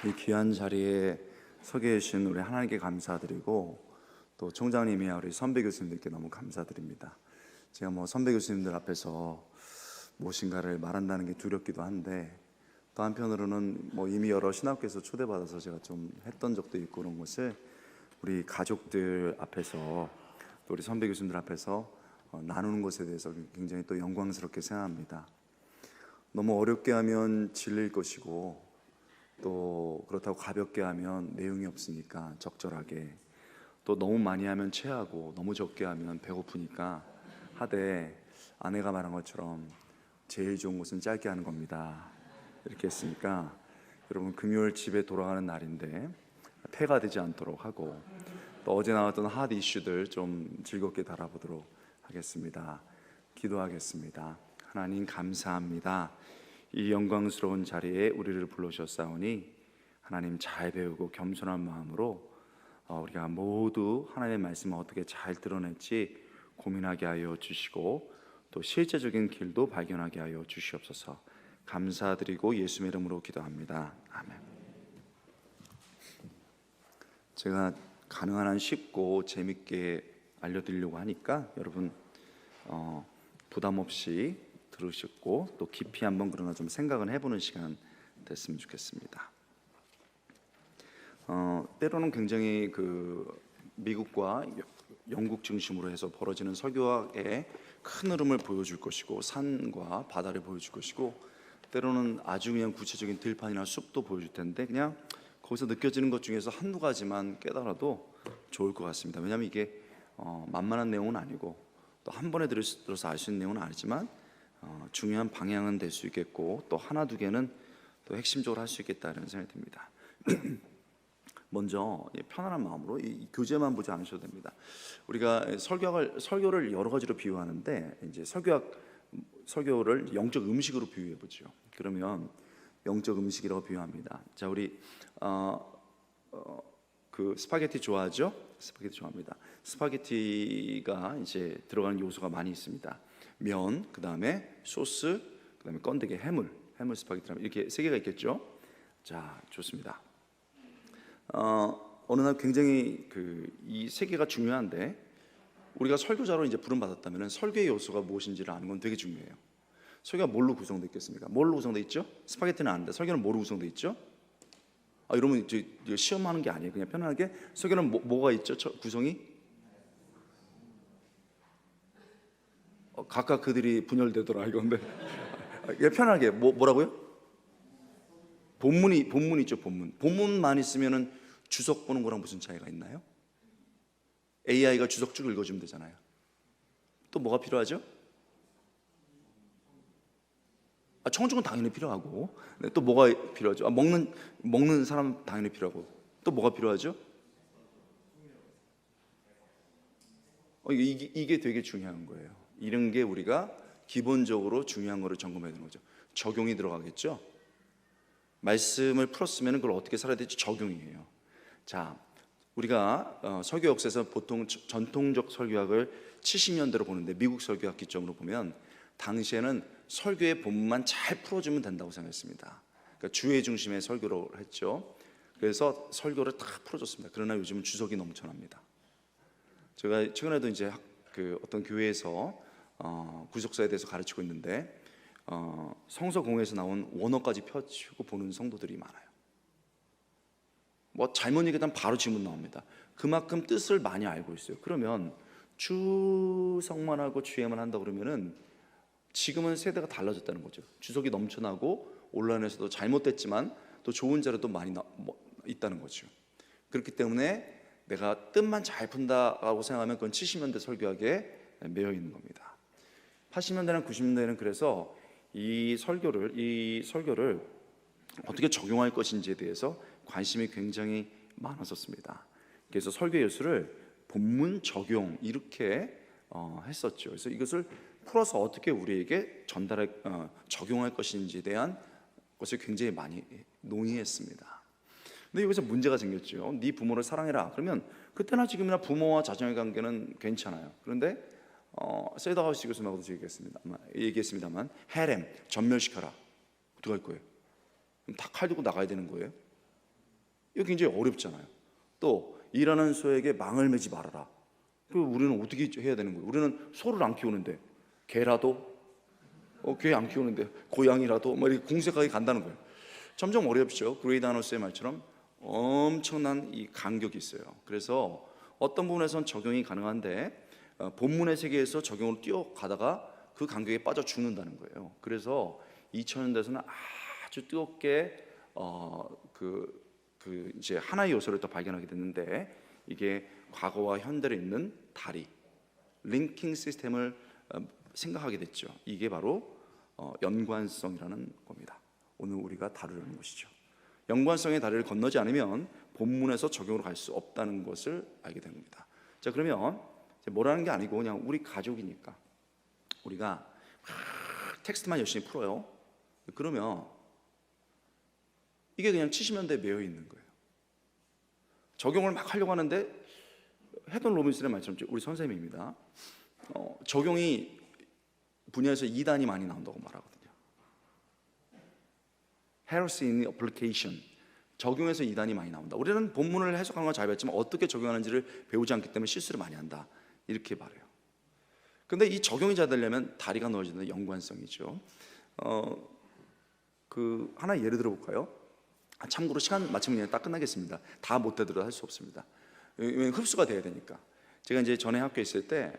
이 귀한 자리에 서 계신 우리 하나님께 감사드리고, 또 총장님이야 우리 선배 교수님들께 너무 감사드립니다. 제가 선배 교수님들 앞에서 무엇인가를 말한다는 게 두렵기도 한데, 또 한편으로는 이미 여러 신학교에서 초대받아서 제가 좀 했던 적도 있고, 그런 것을 우리 가족들 앞에서, 또 우리 선배 교수님들 앞에서 나누는 것에 대해서 굉장히 또 영광스럽게 생각합니다. 너무 어렵게 하면 질릴 것이고, 또 그렇다고 가볍게 하면 내용이 없으니까 적절하게, 또 너무 많이 하면 체하고 너무 적게 하면 배고프니까 하되, 아내가 말한 것처럼 제일 좋은 것은 짧게 하는 겁니다 이렇게 했으니까, 여러분 금요일 집에 돌아가는 날인데 폐가 되지 않도록 하고, 또 어제 나왔던 핫 이슈들 좀 즐겁게 달아보도록 하겠습니다. 기도하겠습니다. 하나님 감사합니다. 이 영광스러운 자리에 우리를 불러주셨사오니 하나님 잘 배우고 겸손한 마음으로 우리가 모두 하나님의 말씀을 어떻게 잘 드러낼지 고민하게 하여 주시고, 또 실제적인 길도 발견하게 하여 주시옵소서. 감사드리고 예수의 이름으로 기도합니다. 아멘. 제가 가능한 한 쉽고 재밌게 알려드리려고 하니까 여러분 부담 없이 들으셨고, 또 깊이 한번 그러나 좀 생각을 해보는 시간 됐으면 좋겠습니다. 때로는 굉장히 미국과 영국 중심으로 해서 벌어지는 설교학의 큰 흐름을 보여줄 것이고, 산과 바다를 보여줄 것이고, 때로는 아주 그냥 구체적인 들판이나 숲도 보여줄 텐데, 그냥 거기서 느껴지는 것 중에서 한두 가지만 깨달아도 좋을 것 같습니다. 왜냐하면 이게 만만한 내용은 아니고, 또 한 번에 들어서 알 수 있는 내용은 아니지만 중요한 방향은 될 수 있겠고, 또 하나 두 개는 또 핵심적으로 할 수 있겠다는 생각이 듭니다. 먼저 편안한 마음으로 이 교재만 보지 않으셔도 됩니다. 우리가 설교를 여러 가지로 비유하는데, 이제 설교를 영적 음식으로 비유해 보죠. 그러면 영적 음식이라고 비유합니다. 자, 우리 스파게티 좋아하죠? 스파게티 좋아합니다. 스파게티가 이제 들어가는 요소가 많이 있습니다. 면, 그 다음에 소스, 그 다음에 건더기, 해물 스파게티라면 이렇게 세 개가 있겠죠. 자, 좋습니다. 어느 날 굉장히 이 세 개가 중요한데, 우리가 설교자로 이제 부름 받았다면 설교의 요소가 무엇인지를 아는 건 되게 중요해요. 설교가 뭘로 구성되어 있겠습니까? 뭘로 구성되어 있죠? 스파게티는 아는데 설교는 뭐로 구성되어 있죠? 여러분 이제 시험하는 게 아니에요. 그냥 편안하게 설교는 뭐가 있죠? 구성이? 각각 그들이 분열되더라 이건데 편하게 뭐라고요? 본문 있죠. 본문만 있으면은 주석 보는 거랑 무슨 차이가 있나요? AI가 주석 쭉 읽어주면 되잖아요. 또 뭐가 필요하죠? 청중은 당연히 필요하고, 네, 또 뭐가 필요하죠? 먹는 사람 당연히 필요하고, 또 뭐가 필요하죠? 이게 되게 중요한 거예요. 이런 게 우리가 기본적으로 중요한 거를 점검해야 되는 거죠. 적용이 들어가겠죠. 말씀을 풀었으면 그걸 어떻게 살아야 될지 적용이에요. 자, 우리가 설교 역사에서 보통 전통적 설교학을 70년대로 보는데, 미국 설교학 기점으로 보면 당시에는 설교의 본문만 잘 풀어주면 된다고 생각했습니다. 그러니까 주의 중심의 설교를 했죠. 그래서 설교를 다 풀어줬습니다. 그러나 요즘은 주석이 넘쳐납니다. 제가 최근에도 이제 어떤 교회에서 구속사에 대해서 가르치고 있는데, 성서공회에서 나온 원어까지 펴치고 보는 성도들이 많아요. 잘못 얘기하면 바로 질문 나옵니다. 그만큼 뜻을 많이 알고 있어요. 그러면 주석만 하고 주예만 한다 그러면은 지금은 세대가 달라졌다는 거죠. 주석이 넘쳐나고 온라인에서도 잘못됐지만 또 좋은 자료도 많이 있다는 거죠. 그렇기 때문에 내가 뜻만 잘 푼다라고 생각하면 그건 70년대 설교학에 매여 있는 겁니다. 80년대나 90년대에는 그래서 이 설교를 어떻게 적용할 것인지에 대해서 관심이 굉장히 많았었습니다. 그래서 설교 요소를 본문 적용 이렇게 했었죠. 그래서 이것을 풀어서 어떻게 우리에게 적용할 것인지에 대한 것을 굉장히 많이 논의했습니다. 근데 여기서 문제가 생겼죠. 네 부모를 사랑해라. 그러면 그때나 지금이나 부모와 자녀의 관계는 괜찮아요. 그런데 셀더하우스 교수님하고도 얘기했습니다만, 해렘 전멸시켜라. 어떻게 할 거예요? 그럼 다 칼 들고 나가야 되는 거예요? 이거 굉장히 어렵잖아요. 또 일하는 소에게 망을 매지 말아라. 그 우리는 어떻게 해야 되는 거예요? 우리는 소를 안 키우는데 개라도 개 안 키우는데 고양이라도 뭐 이렇게 공색하게 간다는 거예요. 점점 어렵죠. 그레이드 아너스의 말처럼 엄청난 이 간격이 있어요. 그래서 어떤 부분에선 적용이 가능한데 본문의 세계에서 적용으로 뛰어가다가 그 간격에 빠져 죽는다는 거예요. 그래서 2000년대에서는 아주 뜨겁게 이제 하나의 요소를 또 발견하게 됐는데, 이게 과거와 현대를 잇는 다리, 링킹 시스템을 생각하게 됐죠. 이게 바로 연관성이라는 겁니다. 오늘 우리가 다루려는 것이죠. 연관성의 다리를 건너지 않으면 본문에서 적용으로 갈 수 없다는 것을 알게 된 겁니다. 자, 그러면 뭐라는 게 아니고 그냥 우리 가족이니까 우리가 텍스트만 열심히 풀어요. 그러면 이게 그냥 70년대에 매여 있는 거예요. 적용을 막 하려고 하는데, 헤던 로빈슨의 말처럼 우리 선생님입니다. 적용이 분야에서 이단이 많이 나온다고 말하거든요. Heresy in application. 적용에서 이단이 많이 나온다. 우리는 본문을 해석하는 건 잘 배웠지만 어떻게 적용하는지를 배우지 않기 때문에 실수를 많이 한다, 이렇게 말해요. 근데 이 적용이 잘 되려면 다리가 놓아지는 연관성이죠. 하나 예를 들어 볼까요? 참고로 시간 마치면 딱 끝나겠습니다. 다 못 되더라도 할 수 없습니다. 왜냐면 흡수가 돼야 되니까. 제가 이제 전에 학교에 있을 때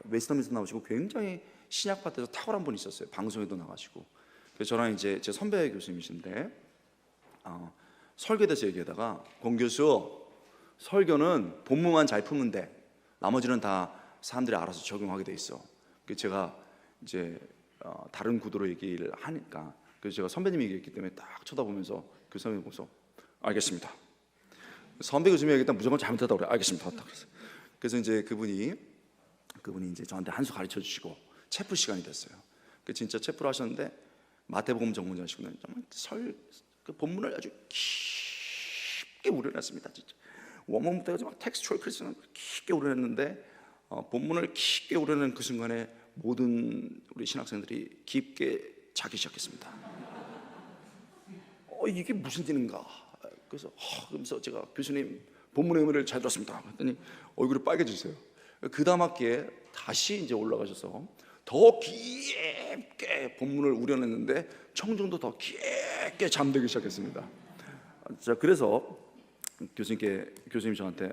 웨스터민스터 나오시고 굉장히 신약 파트에서 탁월한 분이 있었어요. 방송에도 나가시고. 그래서 저랑 이제 제 선배 교수님이신데 설교에 대해서 얘기하다가, 권 교수, 설교는 본문만 잘 풀면 돼. 나머지는 다 사람들이 알아서 적용하게 돼 있어. 그래서 제가 이제 다른 구도로 얘기를 하니까, 그래서 제가 선배님이 얘기했기 때문에 딱 쳐다보면서 그 선배님 보면서 알겠습니다. 선배 교수님이 얘기했다 무조건 잘못했다고 그래. 알겠습니다. 그래서 이제 그분이 이제 저한테 한 수 가르쳐 주시고 체프 시간이 됐어요. 그 진짜 체프를 하셨는데 마태복음 전문자시고는 정말 그 본문을 아주 깊게 우려냈습니다. 진짜 원문부터 해서 막 텍스트 초이스는 깊게 우려냈는데 본문을 깊게 우려낸 그 순간에 모든 우리 신학생들이 깊게 자기 시작했습니다. 이게 무슨 일인가? 그래서 제가 교수님 본문의 의미를 잘 들었습니다. 그랬더니 얼굴이 빨개지세요. 그 다음 학기에 다시 이제 올라가셔서 더 깊게 본문을 우려냈는데 청중도 더 깊게 잠들기 시작했습니다. 자, 그래서 교수님이 저한테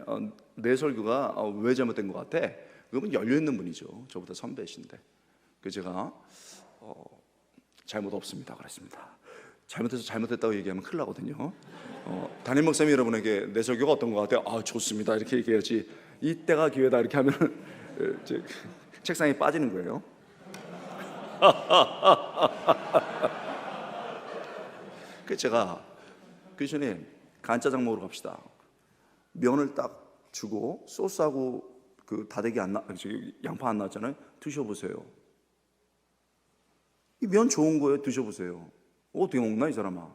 내 설교가 왜 잘못된 것 같아? 그분 열려 있는 분이죠. 저보다 선배이신데. 그래서 제가 잘못 없습니다 그랬습니다. 잘못해서 잘못했다고 얘기하면 큰일 나거든요. 담임 목사님 여러분에게 내 설교가 어떤 것 같아요? 좋습니다 이렇게 얘기해야지. 이때가 기회다 이렇게 하면 책상에 빠지는 거예요. 그래서 제가 교수님 간짜장 먹으러 갑시다. 면을 딱 주고 소스하고 그 다대기 양파 안 나왔잖아요. 드셔보세요. 이 면 좋은 거예요. 드셔보세요. 어떻게 먹나 이 사람아?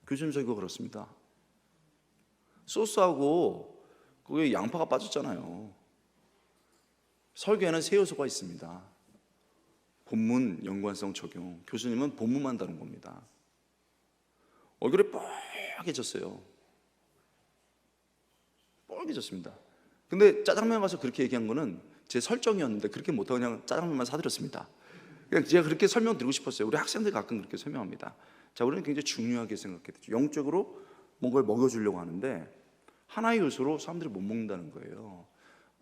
교수님 설교가 그렇습니다. 소스하고 거기에 양파가 빠졌잖아요. 설교에는 세 요소가 있습니다. 본문, 연관성, 적용. 교수님은 본문만 다룬 겁니다. 얼굴이 빨개졌어요. 빨개졌습니다. 근데 짜장면 가서 그렇게 얘기한 거는 제 설정이었는데 그렇게 못하고 그냥 짜장면만 사드렸습니다. 그냥 제가 그렇게 설명드리고 싶었어요. 우리 학생들 가끔 그렇게 설명합니다. 자, 우리는 굉장히 중요하게 생각해야 되죠. 영적으로 뭔가를 먹여주려고 하는데 하나의 요소로 사람들이 못 먹는다는 거예요.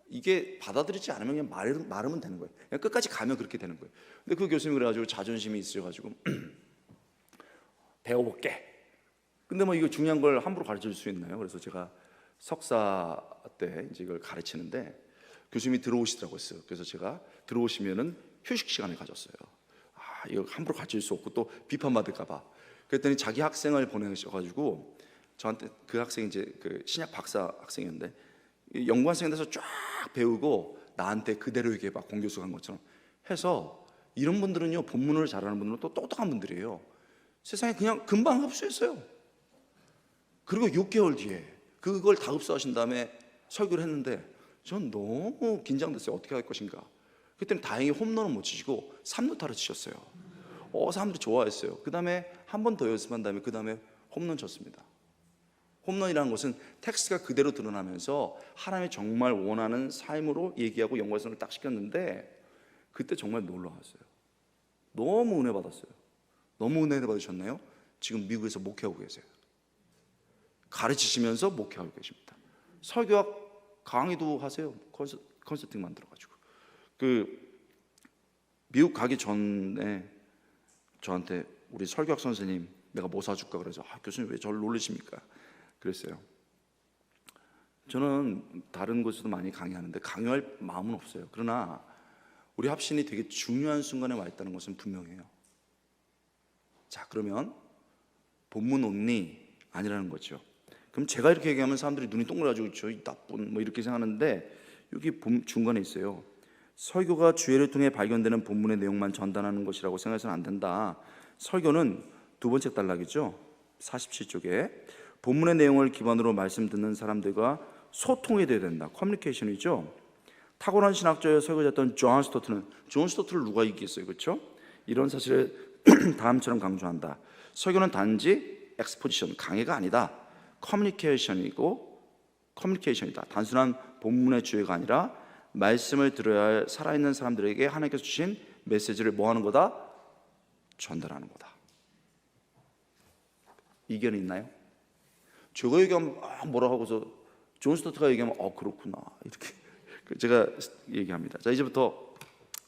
이게 받아들이지 않으면 그냥 마르면 되는 거예요. 그냥 끝까지 가면 그렇게 되는 거예요. 근데 그 교수님이 그래가지고 자존심이 있어가지고 배워볼게. 근데 뭐 이거 중요한 걸 함부로 가르쳐 줄 수 있나요? 그래서 제가 석사 때 이제 이걸 가르치는데 교수님이 들어오시더라고요. 그래서 제가 들어오시면은 휴식 시간을 가졌어요. 이거 함부로 가르칠 수 없고 또 비판받을까봐. 그랬더니 자기 학생을 보내셔가지고 저한테, 그 학생이 이제 그 신약 박사 학생이었는데 연관성에 대해서 쫙 배우고 나한테 그대로 얘기해봐, 공 교수가 한 것처럼 해서. 이런 분들은요, 본문을 잘하는 분들은 또 똑똑한 분들이에요. 세상에 그냥 금방 흡수했어요. 그리고 6개월 뒤에 그걸 다 흡수하신 다음에 설교를 했는데 전 너무 긴장됐어요. 어떻게 할 것인가. 그때는 다행히 홈런은 못 치시고 3루타를 치셨어요. 사람들이 좋아했어요. 그 다음에 한 번 더 연습한 다음에 그 다음에 홈런 쳤습니다. 홈런이라는 것은 텍스트가 그대로 드러나면서 하나님이 정말 원하는 삶으로 얘기하고 연관성을 딱 시켰는데 그때 정말 놀라웠어요. 너무 은혜 받았어요. 너무 은혜 받으셨나요? 지금 미국에서 목회하고 계세요. 가르치시면서 목회하고 계십니다. 설교학 강의도 하세요. 컨설팅 만들어가지고. 미국 가기 전에 저한테 우리 설교학 선생님 내가 뭐 사줄까 그래서 교수님 왜 저를 놀리십니까? 그랬어요. 저는 다른 곳에도 많이 강의하는데 강요할 마음은 없어요. 그러나 우리 합신이 되게 중요한 순간에 와 있다는 것은 분명해요. 자, 그러면 본문 온리 아니라는 거죠. 그럼 제가 이렇게 얘기하면 사람들이 눈이 동그라지고 저 나쁜 뭐 이렇게 생각하는데 여기 중간에 있어요. 설교가 주예를 통해 발견되는 본문의 내용만 전달하는 것이라고 생각해서는 안 된다. 설교는 두 번째 단락이죠. 47쪽에 본문의 내용을 기반으로 말씀 듣는 사람들과 소통이 되어야 된다. 커뮤니케이션이죠. 탁월한 신학자의 설교자였던 존 스토트를 누가 이기겠어요, 그렇죠? 이런 사실을 다음처럼 강조한다. 설교는 단지 엑스포지션, 강의가 아니다. 커뮤니케이션이다. 단순한 본문의 주제가 아니라 말씀을 들어야 할 살아있는 사람들에게 하나님께서 주신 메시지를 뭐 하는 거다? 전달하는 거다. 이견이 있나요? 제가 얘기하면 뭐라 하고서 존 스토트가 얘기하면 그렇구나 이렇게 제가 얘기합니다. 자, 이제부터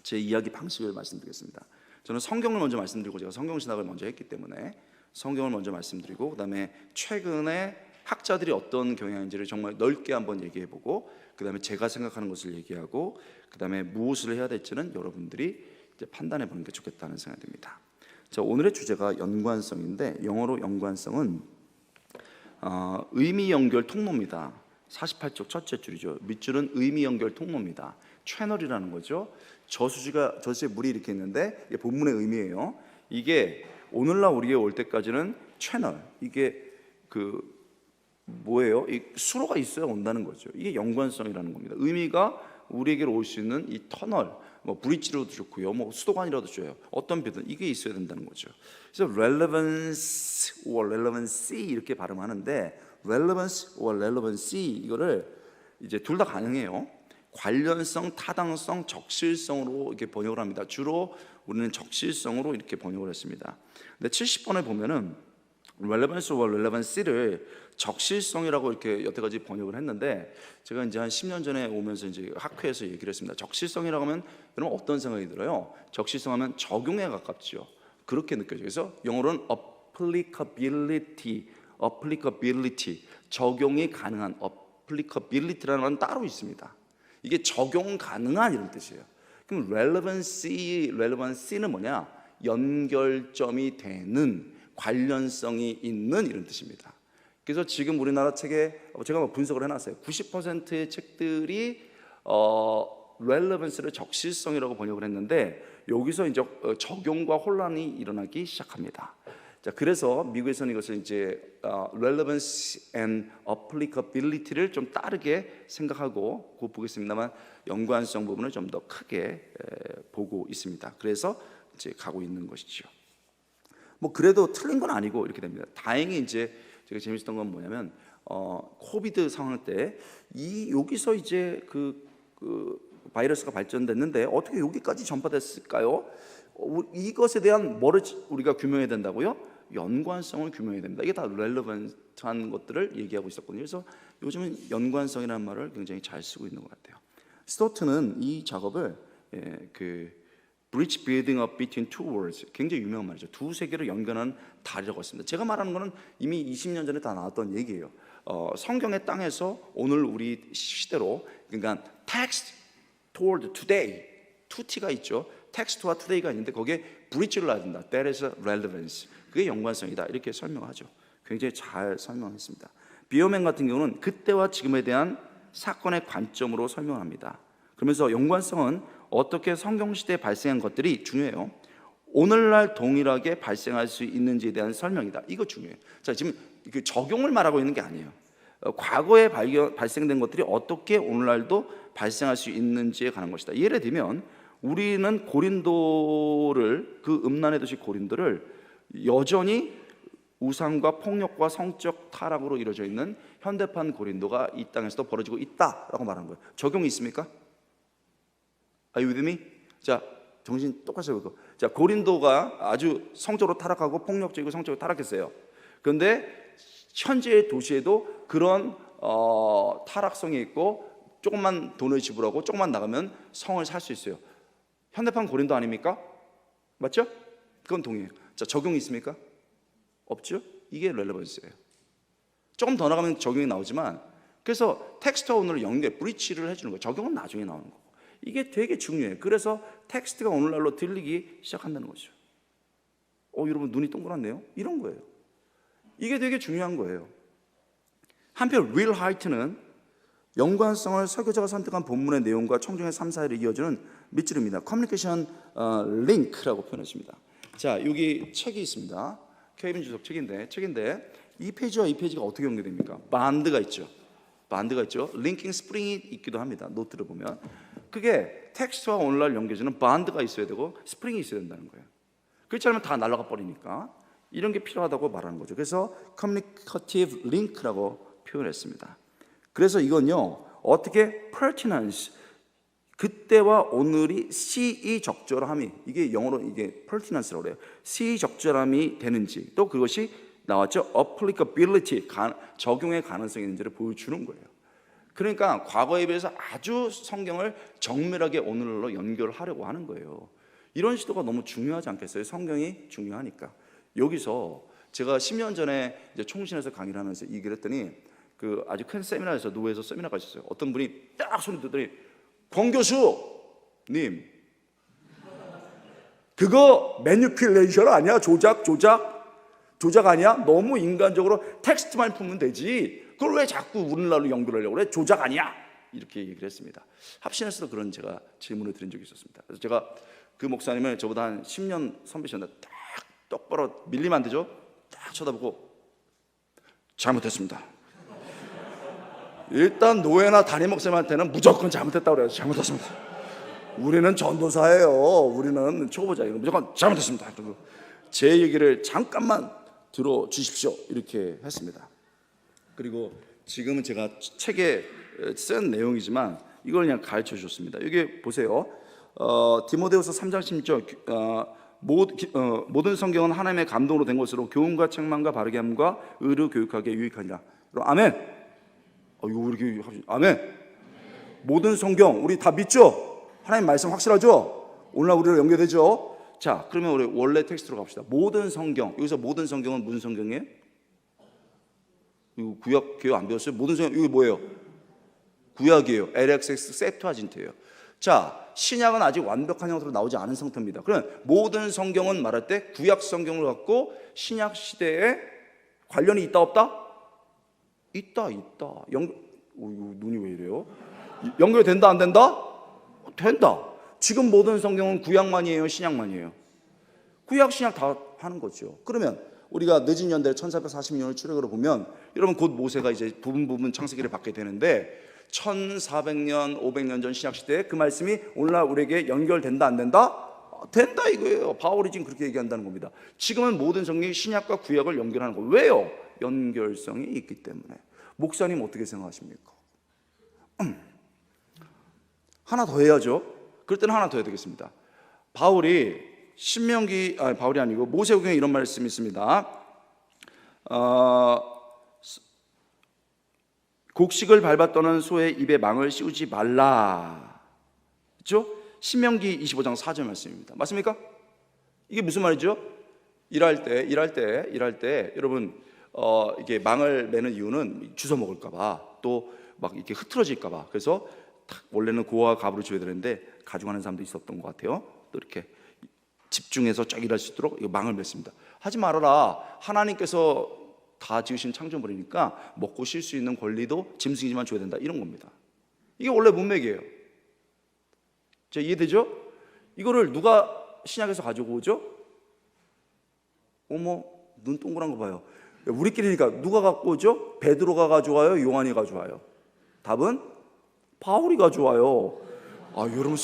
제 이야기 방식을 말씀드리겠습니다. 저는 성경을 먼저 말씀드리고 제가 성경신학을 먼저 했기 때문에 성경을 먼저 말씀드리고 그 다음에 최근에 학자들이 어떤 경향인지를 정말 넓게 한번 얘기해보고 그 다음에 제가 생각하는 것을 얘기하고 그 다음에 무엇을 해야 될지는 여러분들이 이제 판단해보는 게 좋겠다는 생각이 듭니다. 자, 오늘의 주제가 연관성인데 영어로 연관성은 의미 연결 통로입니다. 48쪽 첫째 줄이죠. 밑줄은 의미 연결 통로입니다. 채널이라는 거죠. 저수지에 물이 이렇게 있는데 이게 본문의 의미예요. 이게 오늘날 우리에 올 때까지는 채널, 이게 뭐예요? 이 수로가 있어야 온다는 거죠. 이게 연관성이라는 겁니다. 의미가 우리에게로 올 수 있는 이 터널, 뭐 브릿지로도 좋고요, 뭐 수도관이라도 좋아요. 어떤 비든 이게 있어야 된다는 거죠. 그래서 relevance or relevancy 이렇게 발음하는데 relevance or relevancy 이거를 이제 둘 다 가능해요. 관련성, 타당성, 적실성으로 이렇게 번역을 합니다. 주로 우리는 적실성으로 이렇게 번역을 했습니다. 근데 70번에 보면은 relevance or relevancy를 적실성이라고 이렇게 여태까지 번역을 했는데 제가 이제 한 10년 전에 오면서 이제 학회에서 얘기를 했습니다. 적실성이라고 하면 여러분 어떤 생각이 들어요? 적실성하면 적용에 가깝죠. 그렇게 느껴져요. 그래서 영어로는 applicability, 적용이 가능한 applicability라는 건 따로 있습니다. 이게 적용 가능한 이런 뜻이에요. 그럼 relevancy는 뭐냐? 연결점이 되는, 관련성이 있는 이런 뜻입니다. 그래서 지금 우리나라 책에 제가 분석을 해놨어요. 90%의 책들이 relevance를 적실성이라고 번역을 했는데 여기서 이제 적용과 혼란이 일어나기 시작합니다. 자, 그래서 미국에서는 이것을 이제 relevance and applicability를 좀 다르게 생각하고 보겠습니다만 연관성 부분을 좀 더 크게 보고 있습니다. 그래서 이제 가고 있는 것이죠. 뭐 그래도 틀린 건 아니고 이렇게 됩니다. 다행히 이제 제가 재밌었던 건 뭐냐면 코비드 상황 때 여기서 이제 그 바이러스가 발전됐는데 어떻게 여기까지 전파됐을까요? 이것에 대한 뭐를 우리가 규명해야 된다고요? 연관성을 규명해야 됩니다. 이게 다 렐레번트한 것들을 얘기하고 있었거든요. 그래서 요즘은 연관성이라는 말을 굉장히 잘 쓰고 있는 것 같아요. 스토트는 이 작업을 Bridge building up between two worlds, 굉장히 유명한 말이죠. 두 세계를 연결하는 다리라고 했습니다. 제가 말하는 거는 이미 20년 전에 다 나왔던 얘기예요. 성경의 땅에서 오늘 우리 시대로, 그러니까 text toward today, 2T가 있죠. text와 today가 있는데 거기에 bridge를 놔야 된다. That is relevance. 그게 연관성이다. 이렇게 설명하죠. 굉장히 잘 설명했습니다. 비어맨 같은 경우는 그때와 지금에 대한 사건의 관점으로 설명합니다. 그러면서 연관성은 어떻게 성경시대에 발생한 것들이 중요해요. 오늘날 동일하게 발생할 수 있는지에 대한 설명이다. 이거 중요해요. 자, 지금 그 적용을 말하고 있는 게 아니에요. 과거에 발생된 것들이 어떻게 오늘날도 발생할 수 있는지에 관한 것이다. 예를 들면 우리는 고린도를, 그 음란의 도시 고린도를 여전히 우상과 폭력과 성적 타락으로 이루어져 있는 현대판 고린도가 이 땅에서도 벌어지고 있다라고 말하는 거예요. 적용이 있습니까? Are you with me? 자, 정신 똑같이 해보고. 자, 고린도가 아주 성적으로 타락하고 폭력적이고 성적으로 타락했어요. 그런데 현재의 도시에도 그런 타락성이 있고, 조금만 돈을 지불하고 조금만 나가면 성을 살 수 있어요. 현대판 고린도 아닙니까? 맞죠? 그건 동의해요. 자, 적용이 있습니까? 없죠? 이게 렐레번스예요. 조금 더 나가면 적용이 나오지만, 그래서 텍스트와 오늘을 연결, 브리치를 해주는 거예요. 적용은 나중에 나오는 거고. 이게 되게 중요해요. 그래서 텍스트가 오늘날로 들리기 시작한다는 거죠. 여러분 눈이 동그랗네요? 이런 거예요. 이게 되게 중요한 거예요. 한편 real height는 연관성을 설교자가 선택한 본문의 내용과 청중의 삶 사이를 이어주는 밑줄입니다. 커뮤니케이션 링크라고 표현했습니다. 자, 여기 책이 있습니다. 케이빈 주석 책인데 이 페이지와 이 페이지가 어떻게 연결됩니까? 반드가 있죠. 링킹 스프링이 있기도 합니다. 노트를 보면 그게 텍스트와 오늘날 연결되는 반드가 있어야 되고 스프링이 있어야 된다는 거예요. 그렇지 않으면 다 날아가 버리니까 이런 게 필요하다고 말하는 거죠. 그래서 커뮤니케이티브 링크라고 표현했습니다. 그래서 이건요, 어떻게 pertinence, 그때와 오늘이 시의적절함이, 이게 영어로 이게 pertinence라고 그래요. 시의적절함이 되는지, 또 그것이 나왔죠. applicability, 적용의 가능성이 있는지를 보여주는 거예요. 그러니까 과거에 비해서 아주 성경을 정밀하게 오늘날로 연결하려고 하는 거예요. 이런 시도가 너무 중요하지 않겠어요? 성경이 중요하니까. 여기서 제가 10년 전에 이제 총신에서 강의를 하면서 얘기를 했더니 그 아주 큰 세미나에서 노회에서 세미나가 있었어요. 어떤 분이 딱 소리 듣더니 권 교수님, 그거 매니플레이션 아니야? 조작 아니야? 너무 인간적으로 텍스트만 풀면 되지 그걸 왜 자꾸 오늘날로 연결하려고 그래? 조작 아니야? 이렇게 얘기를 했습니다. 합신에서도 그런 제가 질문을 드린 적이 있었습니다. 그래서 제가 그 목사님을 저보다 한 10년 선배셨는데 딱 똑바로 밀리면 안 되죠? 딱 쳐다보고 잘못했습니다. 일단 노예나 담임 목사님한테는 무조건 잘못했다고 그래요. 잘못했습니다. 우리는 전도사예요. 우리는 초보자예요. 무조건 잘못했습니다. 그리고 제 얘기를 잠깐만 들어주십시오. 이렇게 했습니다. 그리고 지금은 제가 책에 쓴 내용이지만 이걸 그냥 가르쳐 주셨습니다. 여기 보세요. 디모데후서 3장 16절 모든 성경은 하나님의 감동으로 된 것으로 교훈과 책망과 바르게 함과 의로 교육하기에 유익하니라. 아멘. 이거 이렇게 아멘. 모든 성경 우리 다 믿죠? 하나님 말씀 확실하죠? 오늘날 우리로 연결되죠? 자, 그러면 우리 원래 텍스트로 갑시다. 모든 성경, 여기서 모든 성경은 무슨 성경이에요? 이거 구약 교육 안 배웠어요? 모든 성경 이거 뭐예요? 구약이에요. LXX 셉투아진트예요. 자, 신약은 아직 완벽한 형태로 나오지 않은 상태입니다. 그럼 모든 성경은 말할 때 구약 성경을 갖고 신약 시대에 관련이 있다 없다? 있다. 눈이 왜 이래요? 연결된다 안 된다? 된다. 지금 모든 성경은 구약만이에요, 신약만이에요? 구약, 신약 다 하는 거죠. 그러면 우리가 늦은 연대 1440년을 출애굽으로 보면 여러분 곧 모세가 이제 부분 창세기를 받게 되는데 1400년, 500년 전 신약 시대에 그 말씀이 오늘날 우리에게 연결된다 안 된다? 된다 이거예요. 바울이 지금 그렇게 얘기한다는 겁니다. 지금은 모든 성경이 신약과 구약을 연결하는 거예요. 왜요? 연결성이 있기 때문에. 목사님 어떻게 생각하십니까? 하나 더 해야죠. 그럴 때는 하나 더 해야 되겠습니다. 바울이 바울이 아니고 모세오경에 이런 말씀이 있습니다. 곡식을 밟아 떠는 소의 입에 망을 씌우지 말라. 그렇죠? 신명기 25장 4절 말씀입니다. 맞습니까? 이게 무슨 말이죠? 일할 때 여러분 이게 망을 매는 이유는 주워 먹을까봐 또 막 이렇게 흐트러질까봐. 그래서 원래는 고와 갑으로 줘야 되는데 가져가는 사람도 있었던 것 같아요. 또 이렇게 집중해서 쫙 일할 수 있도록 망을 맸습니다. 하지 말아라. 하나님께서 다 지으신 창조물이니까 먹고 쉴 수 있는 권리도 짐승이지만 줘야 된다. 이런 겁니다. 이게 원래 문맥이에요. 자, 이해되죠? 이거를 누가 신약에서 가지고 오죠? 어머, 눈 동그란 거 봐요. 우리끼리니까 누가 갖고 오죠? 베드로가 가져와요? 요한이 가져와요? 답은 바울이 가져와요. 여러분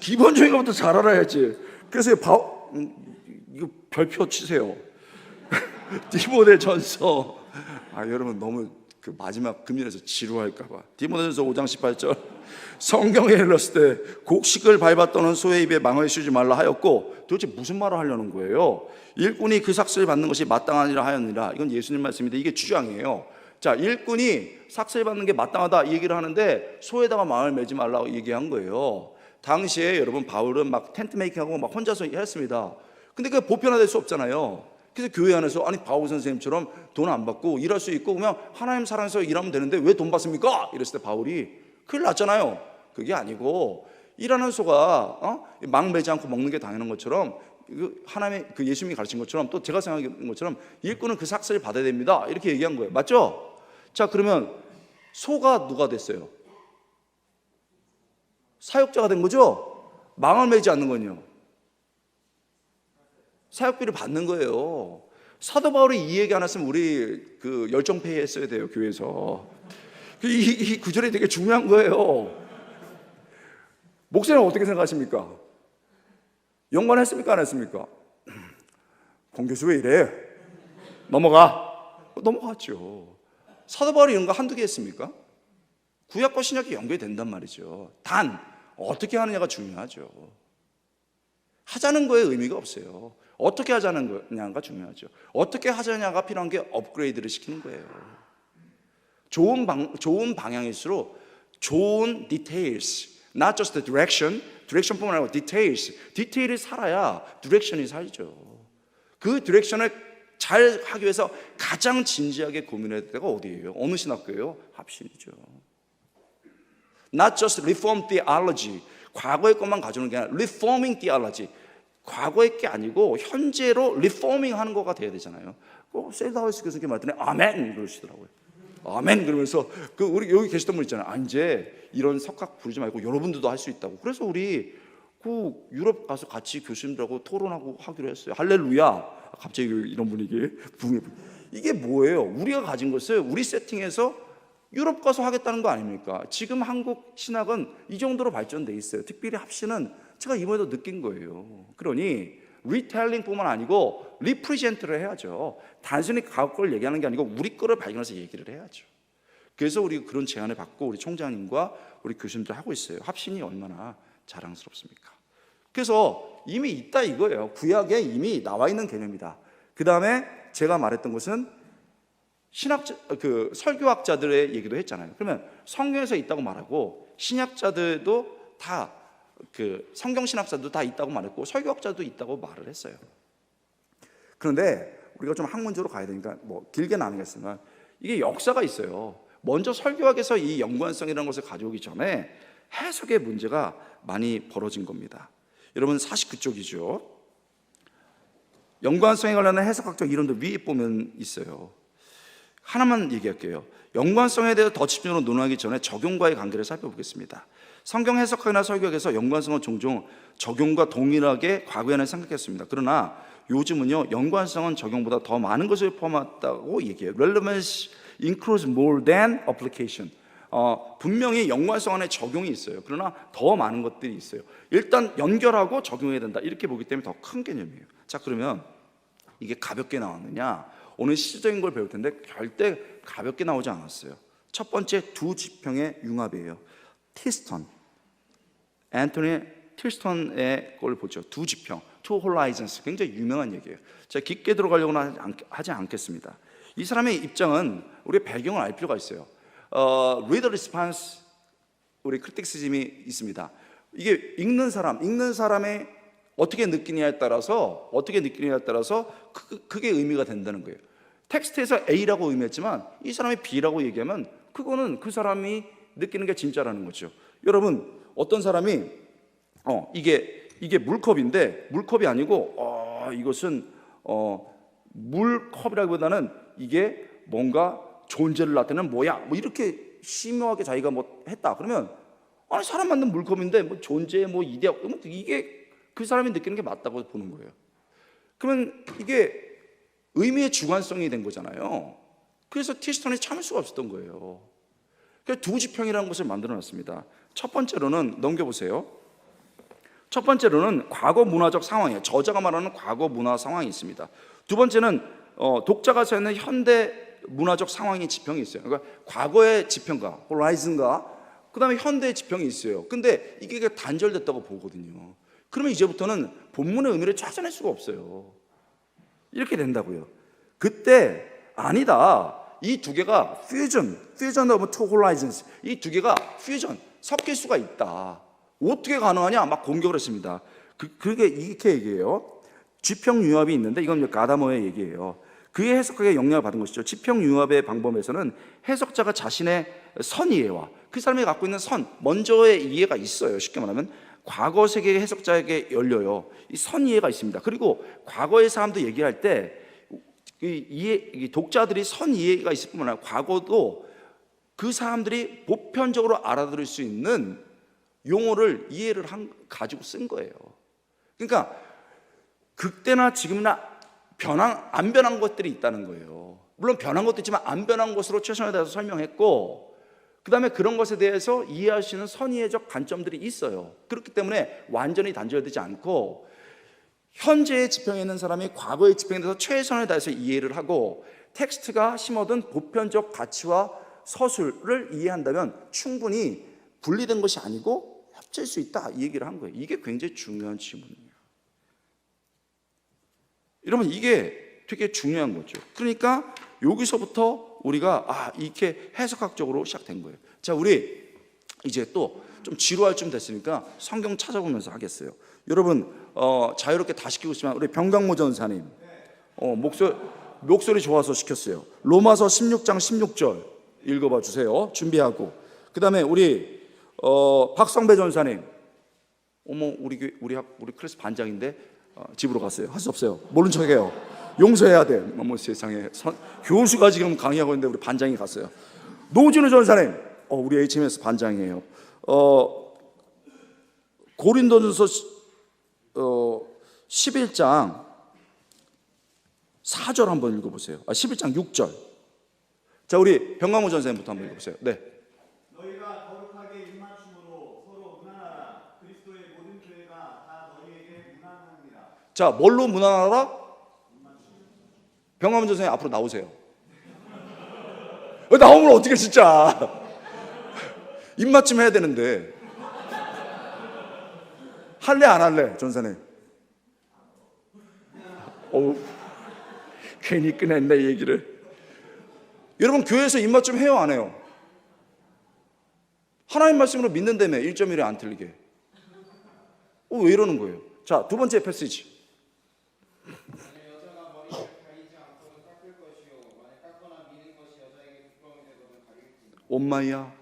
기본적인 것부터 잘 알아야지. 그래서 이거 별표 치세요. 디모데전서. 여러분 너무 그 마지막 금년에서 지루할까봐. 디모데전서 5장 18절. 성경에 흘렀을 때 곡식을 밟았더는 소의 입에 망을 씌우지 말라 하였고, 도대체 무슨 말을 하려는 거예요? 일꾼이 그 삭슬을 받는 것이 마땅하니라 하였느니라. 이건 예수님 말씀인데 이게 주장이에요. 자, 일꾼이 삭슬 받는 게 마땅하다 이 얘기를 하는데 소에다가 망을 매지 말라고 얘기한 거예요. 당시에 여러분 바울은 막 텐트 메이킹하고 막 혼자서 했습니다. 근데 그게 보편화될 수 없잖아요. 그래서 교회 안에서 아니 바울 선생님처럼 돈 안 받고 일할 수 있고 그냥 하나님 사랑해서 일하면 되는데 왜 돈 받습니까? 이랬을 때 바울이 큰일 났잖아요. 그게 아니고 일하는 소가 망 매지 않고 먹는 게 당연한 것처럼, 하나님의 그 예수님이 가르친 것처럼, 또 제가 생각하는 것처럼 일꾼은 그 삭슬을 받아야 됩니다 이렇게 얘기한 거예요. 맞죠? 자, 그러면 소가 누가 됐어요? 사역자가 된 거죠? 망을 매지 않는 건요, 사역비를 받는 거예요. 사도 바울이 이 얘기 안 했으면 우리 그 열정페이 했어야 돼요, 교회에서. 이 구절이 되게 중요한 거예요. 목사님 어떻게 생각하십니까? 연관했습니까? 안 했습니까? 공교수 왜 이래? 넘어갔죠. 사도 바울이 이런 거 한두 개 했습니까? 구약과 신약이 연결이 된단 말이죠. 단 어떻게 하느냐가 중요하죠. 하자는 거에 의미가 없어요. 어떻게 하자는 거냐가 중요하죠. 어떻게 하자냐가 필요한 게 업그레이드를 시키는 거예요. 좋은 방향일수록 좋은 details, not just the direction뿐만 아니라 디테일이 살아야 디렉션이 살죠. 그 디렉션을 잘 하기 위해서 가장 진지하게 고민해야 될 때가 어디예요? 어느 신학교예요? 합신이죠. Not just reform theology, 과거의 것만 가져오는 게 아니라 reforming theology, 과거의 게 아니고 현재로 리포밍 하는 거가 돼야 되잖아요. 셀다우스 교수님께 말했더니 아멘 그러시더라고요. 아멘 그러면서 우리 여기 계시던 분 있잖아요. 이제 이런 석학 부르지 말고 여러분들도 할 수 있다고. 그래서 우리 그 유럽 가서 같이 교수님들하고 토론하고 하기로 했어요. 할렐루야. 갑자기 이런 분위기. 이게 뭐예요? 우리가 가진 것을 우리 세팅에서 유럽 가서 하겠다는 거 아닙니까? 지금 한국 신학은 이 정도로 발전돼 있어요. 특별히 합신은 제가 이번에도 느낀 거예요. 그러니 리텔링뿐만 아니고 리프레젠트를 해야죠. 단순히 걸 얘기하는 게 아니고 우리 거를 발견해서 얘기를 해야죠. 그래서 우리가 그런 제안을 받고 우리 총장님과 우리 교수님들 하고 있어요. 합신이 얼마나 자랑스럽습니까? 그래서 이미 있다 이거예요. 구약에 이미 나와 있는 개념이다. 그 다음에 제가 말했던 것은 설교학자들의 얘기도 했잖아요. 그러면 성경에서 있다고 말하고 신약자들도 다 성경 신학자도 다 있다고 말했고 설교학자도 있다고 말을 했어요. 그런데 우리가 좀 학문적으로 가야 되니까 길게는 안 하겠지만 이게 역사가 있어요. 먼저 설교학에서 이 연관성이라는 것을 가져오기 전에 해석의 문제가 많이 벌어진 겁니다. 여러분 49쪽이죠. 연관성에 관련한 해석학적 이론도 위에 보면 있어요. 하나만 얘기할게요. 연관성에 대해서 더 집중적으로 논하기 전에 적용과의 관계를 살펴보겠습니다. 성경 해석학이나 설교학에서 연관성은 종종 적용과 동일하게 과거에는 생각했습니다. 그러나 요즘은요, 연관성은 적용보다 더 많은 것을 포함했다고 얘기해요. Relevance includes more than application. 분명히 연관성 안에 적용이 있어요. 그러나 더 많은 것들이 있어요. 일단 연결하고 적용해야 된다 이렇게 보기 때문에 더 큰 개념이에요. 자, 그러면 이게 가볍게 나왔느냐? 오늘 실질적인 걸 배울 텐데 절대 가볍게 나오지 않았어요. 첫 번째 두 지평의 융합이에요. 앤토니 티스턴의 걸 보죠. 두 지평, two horizons, 굉장히 유명한 얘기예요. 제가 깊게 들어가려고는 하지 않겠습니다. 이 사람의 입장은 우리 배경을 알 필요가 있어요. reader response, 우리 크리틱시즘이 있습니다. 이게 읽는 사람의 어떻게 느끼냐에 따라서 그게 의미가 된다는 거예요. 텍스트에서 A라고 의미했지만 이 사람이 B라고 얘기하면 그거는 그 사람이 느끼는 게 진짜라는 거죠. 여러분, 어떤 사람이 이게 물컵인데 물컵이 아니고 이것은 물컵이라기보다는 이게 뭔가 존재를 나타내는 뭐야 이렇게 심오하게 자기가 했다. 그러면 아니 사람 만든 물컵인데 존재 이데아 이게 그 사람이 느끼는 게 맞다고 보는 거예요. 그러면 이게 의미의 주관성이 된 거잖아요. 그래서 티스턴이 참을 수가 없었던 거예요. 그래서 두 지평이라는 것을 만들어놨습니다. 첫 번째로는 넘겨보세요. 과거 문화적 상황이에요. 저자가 말하는 과거 문화 상황이 있습니다. 두 번째는 독자가 쓰는 현대 문화적 상황의 지평이 있어요. 그러니까 과거의 지평과 호라이즌과 그 다음에 현대의 지평이 있어요. 근데 이게 단절됐다고 보거든요. 그러면 이제부터는 본문의 의미를 찾아낼 수가 없어요. 이렇게 된다고요. 그때 아니다, 이 두 개가 fusion of two horizons, 이 두 개가 fusion, 섞일 수가 있다. 어떻게 가능하냐? 막 공격을 했습니다. 그게 이렇게 얘기해요. 지평융합이 있는데, 이건 가다모의 얘기예요. 그의 해석학에 영향을 받은 것이죠. 지평융합의 방법에서는 해석자가 자신의 선이해와 그 사람이 갖고 있는 선, 먼저의 이해가 있어요. 쉽게 말하면 과거 세계의 해석자에게 열려요. 이 선이해가 있습니다. 그리고 과거의 사람도 얘기할 때 이 독자들이 선이해가 있을 뿐만 아니라 과거도 그 사람들이 보편적으로 알아들을 수 있는 용어를 이해를 가지고 쓴 거예요. 그러니까 그때나 지금이나 안 변한 것들이 있다는 거예요. 물론 변한 것도 있지만 안 변한 것으로 최선을 다해서 설명했고, 그 다음에 그런 것에 대해서 이해할 수 있는 선의적 관점들이 있어요. 그렇기 때문에 완전히 단절되지 않고 현재의 지평에 있는 사람이 과거의 지평에 대해서 최선을 다해서 이해를 하고 텍스트가 심어둔 보편적 가치와 서술을 이해한다면 충분히 분리된 것이 아니고 합칠 수 있다, 이 얘기를 한 거예요. 이게 굉장히 중요한 질문이에요. 여러분, 이게 되게 중요한 거죠. 그러니까 여기서부터 우리가 이렇게 해석학적으로 시작된 거예요. 자, 우리 이제 또 좀 지루할 쯤 됐으니까 성경 찾아보면서 하겠어요. 여러분 자유롭게 다 시키고 있지만 우리 병강모 전사님 목소리 좋아서 시켰어요. 로마서 16장 16절 읽어봐 주세요. 준비하고. 그 다음에 우리 박성배 전사님, 우리 클래스 반장인데 집으로 갔어요. 할 수 없어요. 모른 척해요. 용서해야 돼. 세상에 교수가 지금 강의하고 있는데 우리 반장이 갔어요. 노진우 전사님, 우리 HMS 반장이에요. 고린도전서 11장 4절 한번 읽어보세요. 11장 6절. 자, 우리 병강호 전사님부터 한번 읽어보세요. 네. 너희가 거룩하게 입맞춤으로 서로 무난하라. 그리스도의 모든 교회가 다 너희에게 무난하니라. 자, 뭘로 무난하라? 병강호 전사님 앞으로 나오세요. 나오면 어떻게 진짜 입맞춤 해야 되는데. 할래 안 할래 전사님? 괜히 꺼냈네 얘기를. 여러분, 교회에서 입맞춤 해요 안 해요? 하나님 말씀으로 믿는다며 1.1에 안 틀리게. 왜 이러는 거예요? 자, 두 번째 패시지. 여자가 머리를 가리지 않고는 깎을 것이요 만약 깎거나 미는 것이 여자에게 부끄러움이 되거든 가리겠지. 엄마야,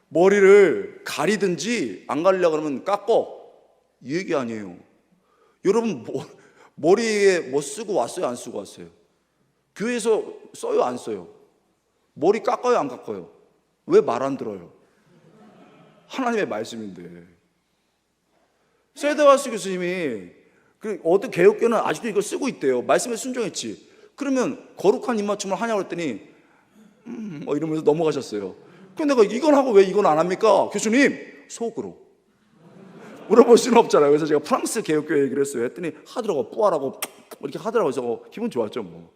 머리를 가리든지 안 가리려고 그러면 깎어, 이 얘기 아니에요. 여러분, 머리에 뭐 쓰고 왔어요 안 쓰고 왔어요? 교회에서 써요 안 써요? 머리 깎아요 안 깎아요? 왜 말 안 들어요? 하나님의 말씀인데. 세데와스 교수님이 어떤 개혁교는 아직도 이걸 쓰고 있대요. 말씀에 순종했지. 그러면 거룩한 입맞춤을 하냐고 했더니 이러면서 넘어가셨어요. 근데 내가 이건 하고 왜 이건 안 합니까? 교수님, 속으로 물어볼 수는 없잖아요. 그래서 제가 프랑스 개혁교회 얘기를 했어요. 했더니 하더라고, 뿌아라고 이렇게 하더라고요. 그래서 기분 좋았죠 뭐.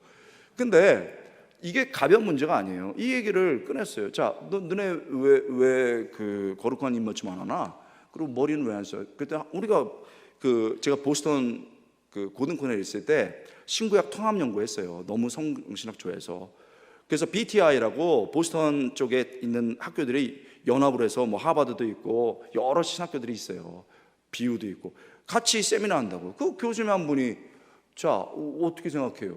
근데 이게 가벼운 문제가 아니에요. 이 얘기를 꺼냈어요. 자, 너네 왜 그 거룩한 입맞춤 안 하나? 그리고 머리는 왜 안 써요? 그때 우리가 제가 보스턴 고등코넬에 있을 때 신구약 통합 연구했어요. 너무 성신학 좋아해서. 그래서 BTI라고 보스턴 쪽에 있는 학교들이 연합을 해서 뭐 하버드도 있고 여러 신학교들이 있어요. 비유도 있고 같이 세미나 한다고. 그 교수님 한 분이 자, 어떻게 생각해요?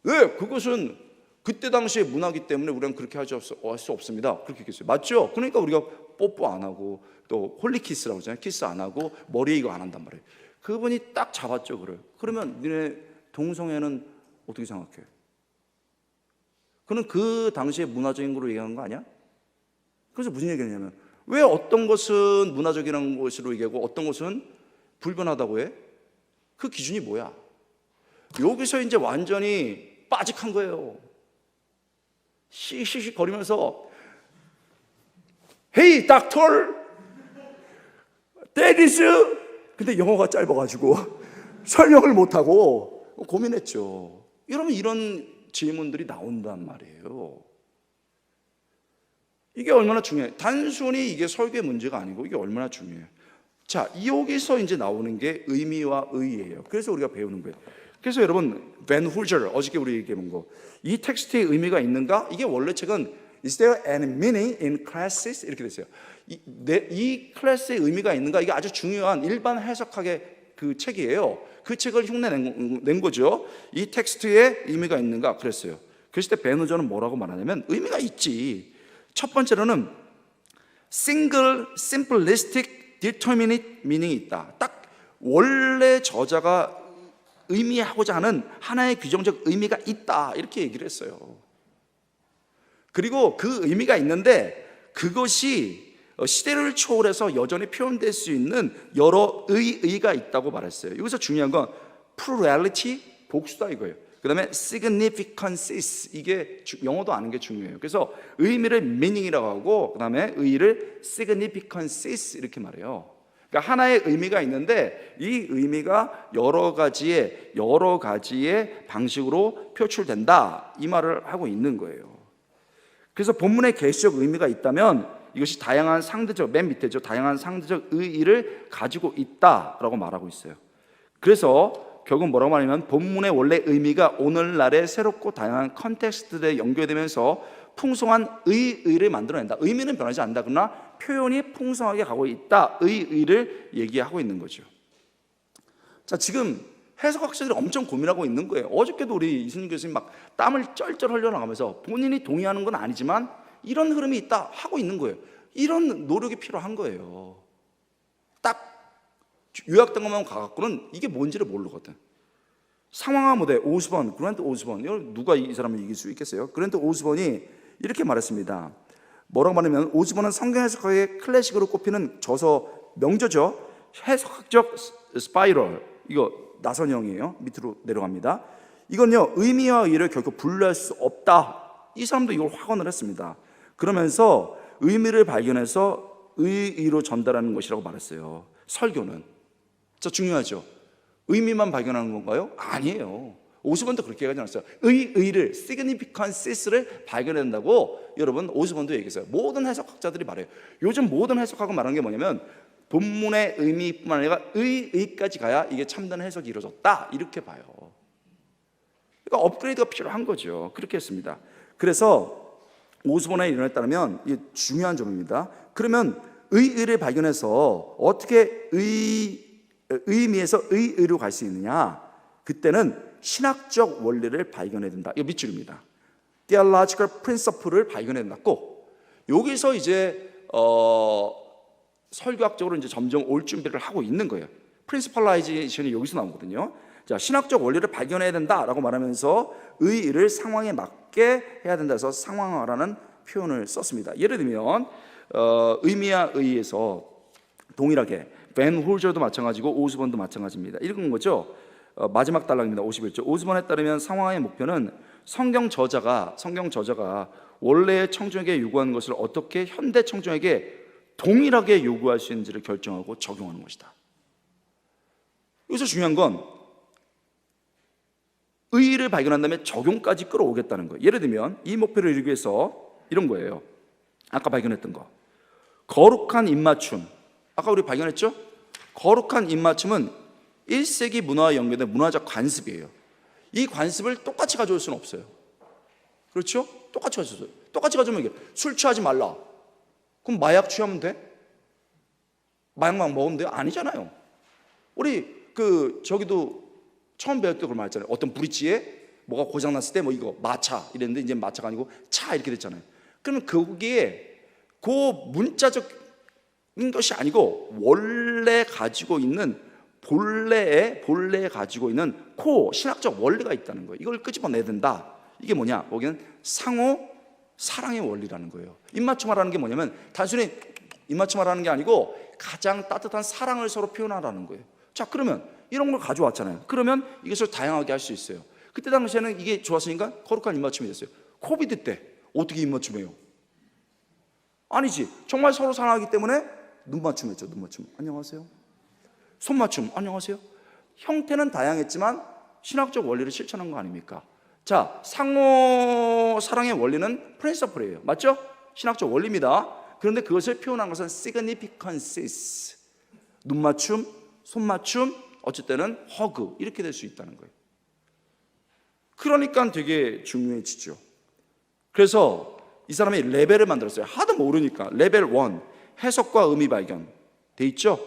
왜? 그것은 그때 당시의 문화기 때문에 우리는 그렇게 할 수 없습니다. 그렇게 얘기했어요. 맞죠? 그러니까 우리가 뽀뽀 안 하고 또 홀리키스라고 하잖아요. 키스 안 하고 머리에 이거 안 한단 말이에요. 그분이 딱 잡았죠, 그걸. 그러면 너네 동성애는 어떻게 생각해? 그는 그 당시에 문화적인 걸로 얘기하는 거 아니야? 그래서 무슨 얘기냐면 왜 어떤 것은 문화적이라는 것으로 얘기하고 어떤 것은 불변하다고 해? 그 기준이 뭐야? 여기서 이제 완전히 빠직한 거예요. 시시시 거리면서 Hey, doctor, that is. 근데 영어가 짧아가지고 설명을 못하고 고민했죠. 여러분, 이런 질문들이 나온단 말이에요. 이게 얼마나 중요해요. 단순히 이게 설교의 문제가 아니고 이게 얼마나 중요해요. 자, 여기서 이제 나오는 게 의미와 의의예요. 그래서 우리가 배우는 거예요. 그래서 여러분, 벤 훌저, 어저께 우리 얘기해본 거, 이 텍스트에 의미가 있는가? 이게 원래 책은 Is there any meaning in classes? 이렇게 됐어요. 이 클래스의 의미가 있는가? 이게 아주 중요한 일반 해석학의 그 책이에요. 그 책을 흉내낸 거죠. 이 텍스트에 의미가 있는가? 그랬어요. 그랬을 때 벤 훌저는 뭐라고 말하냐면 의미가 있지. 첫 번째로는 single, simplistic, determinate meaning이 있다. 딱 원래 저자가 의미하고자 하는 하나의 규정적 의미가 있다, 이렇게 얘기를 했어요. 그리고 그 의미가 있는데 그것이 시대를 초월해서 여전히 표현될 수 있는 여러 의의가 있다고 말했어요. 여기서 중요한 건 plurality, 복수다 이거예요. 그 다음에 significances, 이게 영어도 아는 게 중요해요. 그래서 의미를 meaning이라고 하고 그 다음에 의의를 significances 이렇게 말해요. 그러니까 하나의 의미가 있는데 이 의미가 여러 가지의 방식으로 표출된다, 이 말을 하고 있는 거예요. 그래서 본문에 계시적 의미가 있다면 이것이 다양한 상대적, 맨 밑에죠, 다양한 상대적 의의를 가지고 있다라고 말하고 있어요. 그래서 결국 뭐라고 말하냐면 본문의 원래 의미가 오늘날의 새롭고 다양한 컨텍스트에 연결되면서 풍성한 의의를 만들어낸다. 의미는 변하지 않는다. 그러나 표현이 풍성하게 가고 있다. 의의를 얘기하고 있는 거죠. 자, 지금 해석학자들이 엄청 고민하고 있는 거예요. 어저께도 우리 이순신 교수님 막 땀을 쩔쩔 흘려나가면서 본인이 동의하는 건 아니지만 이런 흐름이 있다 하고 있는 거예요. 이런 노력이 필요한 거예요. 딱 요약된 것만 가갖고는 이게 뭔지를 모르거든. 상황화 모델 오스본, 그랜트 오스본, 누가 이 사람을 이길 수 있겠어요? 그랜트 오스본이 이렇게 말했습니다. 뭐라고 말하면 오스본은 성경 해석학의 클래식으로 꼽히는 저서 명저죠. 해석학적 스파이럴, 이거 나선형이에요. 밑으로 내려갑니다. 이건요, 의미와 의의를 결코 분리할 수 없다. 이 사람도 이걸 확언을 했습니다. 그러면서 의미를 발견해서 의의로 전달하는 것이라고 말했어요. 설교는 진짜 중요하죠. 의미만 발견하는 건가요? 아니에요. 오스본도 그렇게 얘기하지 않았어요. 의의를, significance를 발견한다고 여러분 오스본도 얘기했어요. 모든 해석학자들이 말해요. 요즘 모든 해석학은 말하는 게 뭐냐면 본문의 의미뿐만 아니라 의의까지 가야 이게 참된 해석이 이루어졌다, 이렇게 봐요. 그러니까 업그레이드가 필요한 거죠. 그렇게 했습니다. 그래서 오스본의 이론에 따르면 이게 중요한 점입니다. 그러면 의의를 발견해서 어떻게 의미에서 의의로 갈 수 있느냐? 그때는 신학적 원리를 발견해야 된다. 이거 밑줄입니다. theological principle을 발견해야 된다. 꼭 여기서 이제 설교학적으로 이제 점점 올 준비를 하고 있는 거예요. 프린시펄라이제이션이 여기서 나오거든요. 자, 신학적 원리를 발견해야 된다라고 말하면서 의의를 상황에 맞게 해야 된다 해서 상황화라는 표현을 썼습니다. 예를 들면 의미와 의의에서 동일하게 벤 홀저도 마찬가지고 오스본도 마찬가지입니다. 이런 거죠. 마지막 단락입니다. 51조. 오스본에 따르면 상황의 목표는 성경 저자가 원래의 청중에게 요구하는 것을 어떻게 현대 청중에게 동일하게 요구할 수 있는지를 결정하고 적용하는 것이다. 여기서 중요한 건 의의를 발견한 다음에 적용까지 끌어오겠다는 거예요. 예를 들면 이 목표를 이루기 위해서 이런 거예요. 아까 발견했던 거, 거룩한 입맞춤. 아까 우리 발견했죠? 거룩한 입맞춤은 1세기 문화와 연결된 문화적 관습이에요. 이 관습을 똑같이 가져올 수는 없어요. 그렇죠? 똑같이 가져오세요. 똑같이 가져오면 이게 술 취하지 말라. 그럼 마약 취하면 돼? 마약만 먹으면 돼요? 아니잖아요. 우리 저기도 처음 배울 때 그런 말 했잖아요. 어떤 브릿지에 뭐가 고장났을 때 뭐 이거 마차 이랬는데 이제 마차가 아니고 차 이렇게 됐잖아요. 그러면 거기에 그 문자적인 것이 아니고 원래 가지고 있는 본래에 가지고 있는 신학적 원리가 있다는 거예요. 이걸 끄집어내야 된다. 이게 뭐냐? 거기는 상호 사랑의 원리라는 거예요. 입맞춤하라는 게 뭐냐면 단순히 입맞춤하라는 게 아니고 가장 따뜻한 사랑을 서로 표현하라는 거예요. 자, 그러면 이런 걸 가져왔잖아요. 그러면 이것을 다양하게 할 수 있어요. 그때 당시에는 이게 좋았으니까 거룩한 입맞춤이 됐어요. 코비드 때 어떻게 입맞춤해요? 아니지. 정말 서로 사랑하기 때문에 눈맞춤 했죠. 눈맞춤. 안녕하세요. 손맞춤. 안녕하세요. 형태는 다양했지만 신학적 원리를 실천한 거 아닙니까? 자, 상호 사랑의 원리는 프린서플이에요. 맞죠? 신학적 원리입니다. 그런데 그것을 표현한 것은 significances. 눈맞춤, 손맞춤, 어쩔 때는 허그 이렇게 될 수 있다는 거예요. 그러니까 되게 중요해지죠. 그래서 이 사람이 레벨을 만들었어요. 하도 모르니까 레벨 1 해석과 의미 발견 돼 있죠.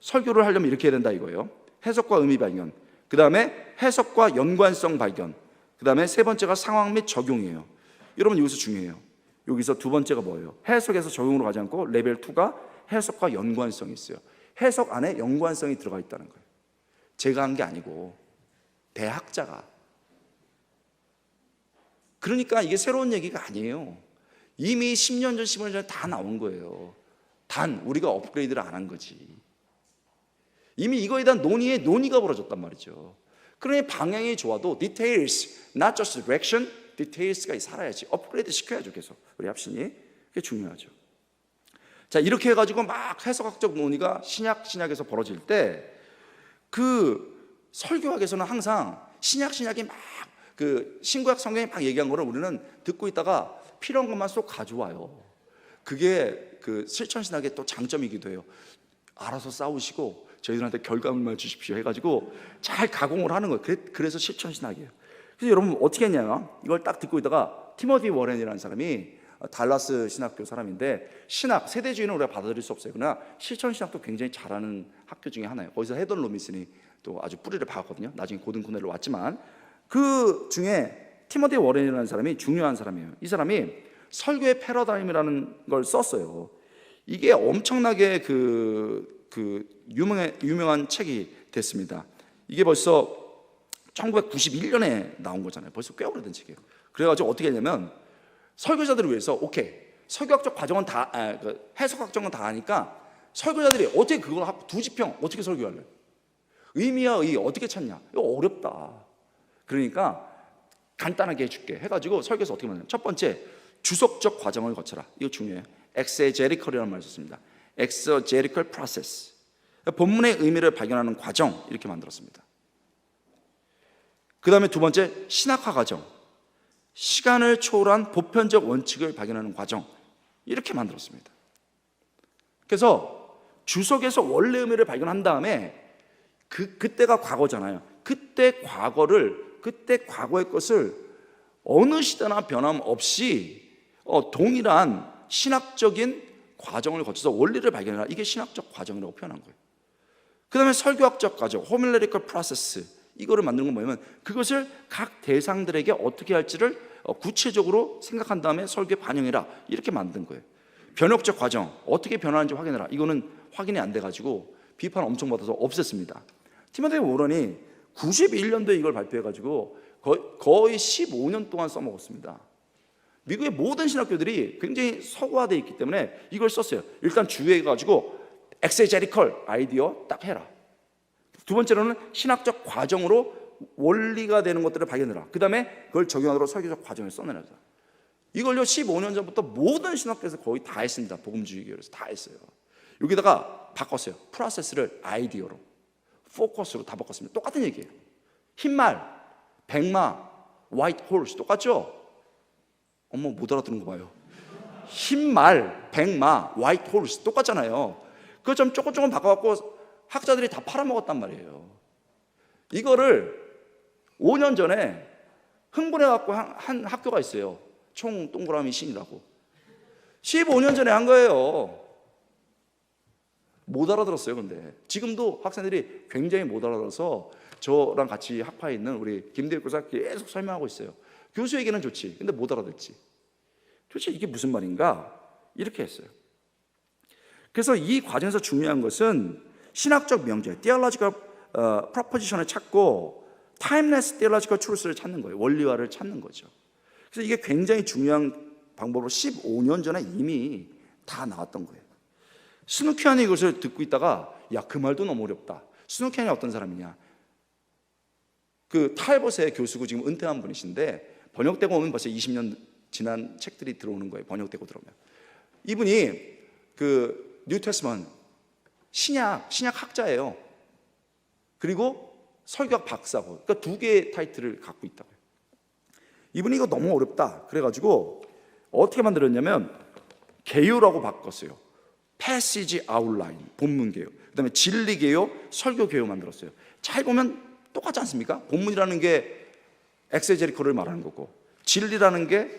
설교를 하려면 이렇게 해야 된다 이거예요. 해석과 의미 발견, 그 다음에 해석과 연관성 발견, 그 다음에 세 번째가 상황 및 적용이에요. 여러분 여기서 중요해요. 여기서 두 번째가 뭐예요? 해석에서 적용으로 가지 않고 레벨 2가 해석과 연관성이 있어요. 해석 안에 연관성이 들어가 있다는 거예요. 제가 한 게 아니고 대학자가. 그러니까 이게 새로운 얘기가 아니에요. 이미 10년 전, 15년 전에 다 나온 거예요. 단 우리가 업그레이드를 안 한 거지. 이미 이거에 대한 논의가 벌어졌단 말이죠. 그러니 방향이 좋아도 details, not just direction, details가 살아야지. 업그레이드 시켜야죠. 계속 우리 합신이. 그게 중요하죠. 자, 이렇게 해가지고 막 해석학적 논의가 신약에서 벌어질 때 그 설교학에서는 항상 신약이 막 그 신구약 성경이 막 얘기한 거를 우리는 듣고 있다가 필요한 것만 쏙 가져와요. 그게 그 실천신학의 또 장점이기도 해요. 알아서 싸우시고 저희들한테 결과물만 주십시오 해가지고 잘 가공을 하는 거예요. 그래서 실천신학이에요. 그래서 여러분 어떻게 했냐면 이걸 딱 듣고 있다가 티모티 워렌이라는 사람이 달라스 신학교 사람인데 신학, 세대주의는 우리가 받아들일 수 없어요. 그러나 실천신학도 굉장히 잘하는 학교 중에 하나예요. 거기서 헤던 로빈슨이 또 아주 뿌리를 박았거든요. 나중에 고든 코넬로 왔지만 그 중에 티모티 워렌이라는 사람이 중요한 사람이에요. 이 사람이 설교의 패러다임이라는 걸 썼어요. 이게 엄청나게 유명한 책이 됐습니다. 이게 벌써 1991년에 나온 거잖아요. 벌써 꽤 오래된 책이에요. 그래가지고 어떻게 했냐면 설교자들을 위해서 오케이 설교학적 과정은 다 해석 과정은 다 하니까 설교자들이 어떻게 그걸 하고 두 지평 어떻게 설교할래? 의미와 의 어떻게 찾냐? 이거 어렵다. 그러니까 간단하게 해줄게 해가지고 설교에서 어떻게 말하냐면 첫 번째 주석적 과정을 거쳐라. 이거 중요해요. exegetical이라는 말을 썼습니다. exegetical process. 본문의 의미를 발견하는 과정 이렇게 만들었습니다. 그 다음에 두 번째 신학화 과정. 시간을 초월한 보편적 원칙을 발견하는 과정 이렇게 만들었습니다. 그래서 주석에서 원래 의미를 발견한 다음에 그때가 과거잖아요. 그때 과거의 것을 어느 시대나 변함없이 동일한 신학적인 과정을 거쳐서 원리를 발견해라. 이게 신학적 과정이라고 표현한 거예요. 그 다음에 설교학적 과정, homiletic process 이거를 만드는 건 뭐냐면 그것을 각 대상들에게 어떻게 할지를 구체적으로 생각한 다음에 설교에 반영해라 이렇게 만든 거예요. 변혁적 과정 어떻게 변화하는지 확인해라. 이거는 확인이 안 돼가지고 비판 엄청 받아서 없앴습니다. 티모티 워런이 91년도에 이걸 발표해가지고 거의 15년 동안 써먹었습니다. 미국의 모든 신학교들이 굉장히 서구화되어 있기 때문에 이걸 썼어요. 일단 주의해가지고 exegetical 아이디어 딱 해라. 두 번째로는 신학적 과정으로 원리가 되는 것들을 발견해라. 그 다음에 그걸 적용하도록 설교적 과정을 써내라. 이걸요 15년 전부터 모든 신학교에서 거의 다 했습니다. 복음주의 교회에서 다 했어요. 여기다가 바꿨어요. 프로세스를 아이디어로, 포커스로 다 바꿨습니다. 똑같은 얘기예요. 흰말, 백마, 화이트 홀스 똑같죠? 어머 못 알아듣는 거 봐요. 흰말, 백마, 화이트 홀스 똑같잖아요. 그거 좀 조금 바꿔갖고 학자들이 다 팔아먹었단 말이에요. 이거를 5년 전에 흥분해갖고 한 학교가 있어요. 총 동그라미 신이라고. 15년 전에 한 거예요. 못 알아들었어요. 근데 지금도 학생들이 굉장히 못 알아들어서 저랑 같이 학파에 있는 우리 김대엽 교사 계속 설명하고 있어요. 교수에게는 좋지. 근데 못 알아듣지. 도대체 이게 무슨 말인가? 이렇게 했어요. 그래서 이 과정에서 중요한 것은 신학적 명제, theological proposition을 찾고 timeless theological truth를 찾는 거예요. 원리화를 찾는 거죠. 그래서 이게 굉장히 중요한 방법으로 15년 전에 이미 다 나왔던 거예요. 스누키안이 이것을 듣고 있다가 야, 그 말도 너무 어렵다. 스누키안이 어떤 사람이냐? 그 탈벗의 교수고 지금 은퇴한 분이신데 번역되고 오면 벌써 20년 지난 책들이 들어오는 거예요. 번역되고 들어오면. 이분이 그 뉴테스먼 신약 학자예요. 그리고 설교학 박사고. 그러니까 두 개의 타이틀을 갖고 있다고요. 이분이 이거 너무 어렵다 그래가지고 어떻게 만들었냐면 개요라고 바꿨어요. 패시지 아웃라인, 본문 개요. 그다음에 진리 개요, 설교 개요 만들었어요. 잘 보면 똑같지 않습니까? 본문이라는 게 엑세제리코를 말하는 거고, 진리라는 게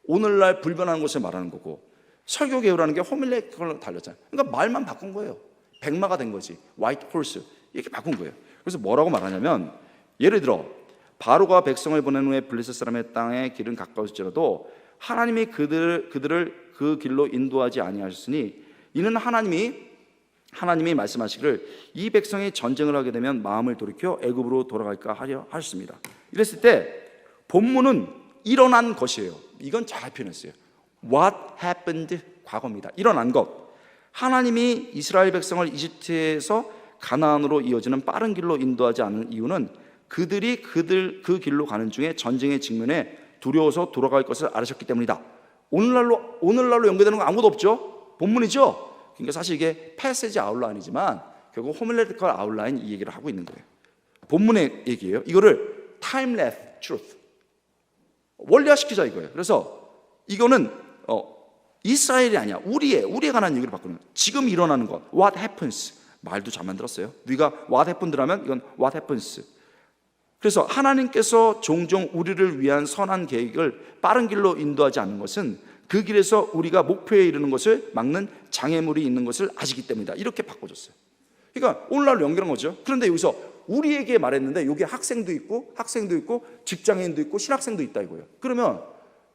오늘날 불변하는 것을 말하는 거고, 설교 개요라는 게 호밀레티컬로 달렸잖아요. 그러니까 말만 바꾼 거예요. 백마가 된 거지. 화이트 홀스 이렇게 바꾼 거예요. 그래서 뭐라고 말하냐면, 예를 들어 바로가 백성을 보낸 후에 블레셋 사람의 땅에 길은 가까울지라도 하나님이 그들을 그 길로 인도하지 아니하셨으니 이는 하나님이 말씀하시기를 이 백성이 전쟁을 하게 되면 마음을 돌이켜 애굽으로 돌아갈까 하려 하셨습니다. 이랬을 때 본문은 일어난 것이에요. 이건 잘 표현했어요. What happened? 과거입니다. 일어난 것. 하나님이 이스라엘 백성을 이집트에서 가나안으로 이어지는 빠른 길로 인도하지 않은 이유는 그들이 그 길로 가는 중에 전쟁의 직면에 두려워서 돌아갈 것을 알으셨기 때문이다. 오늘날로 연결되는 건 아무것도 없죠. 본문이죠. 그러니까 사실 이게 패시지 아웃라인이지만 결국 호밀레티컬 아웃라인 이 얘기를 하고 있는 거예요. 본문의 얘기예요. 이거를 timeless truth, 원리화시키자 이거예요. 그래서 이거는 이스라엘이 아니야. 우리에 관한 얘기를 바꾸는 거예요. 지금 일어나는 것, what happens. 말도 잘 만들었어요. 네가 what happened라면 이건 what happens. 그래서 하나님께서 종종 우리를 위한 선한 계획을 빠른 길로 인도하지 않는 것은 그 길에서 우리가 목표에 이르는 것을 막는 장애물이 있는 것을 아시기 때문이다. 이렇게 바꿔줬어요. 그러니까 오늘날로 연결한 거죠. 그런데 여기서 우리에게 말했는데 여기 학생도 있고 직장인도 있고 신학생도 있다 이거예요. 그러면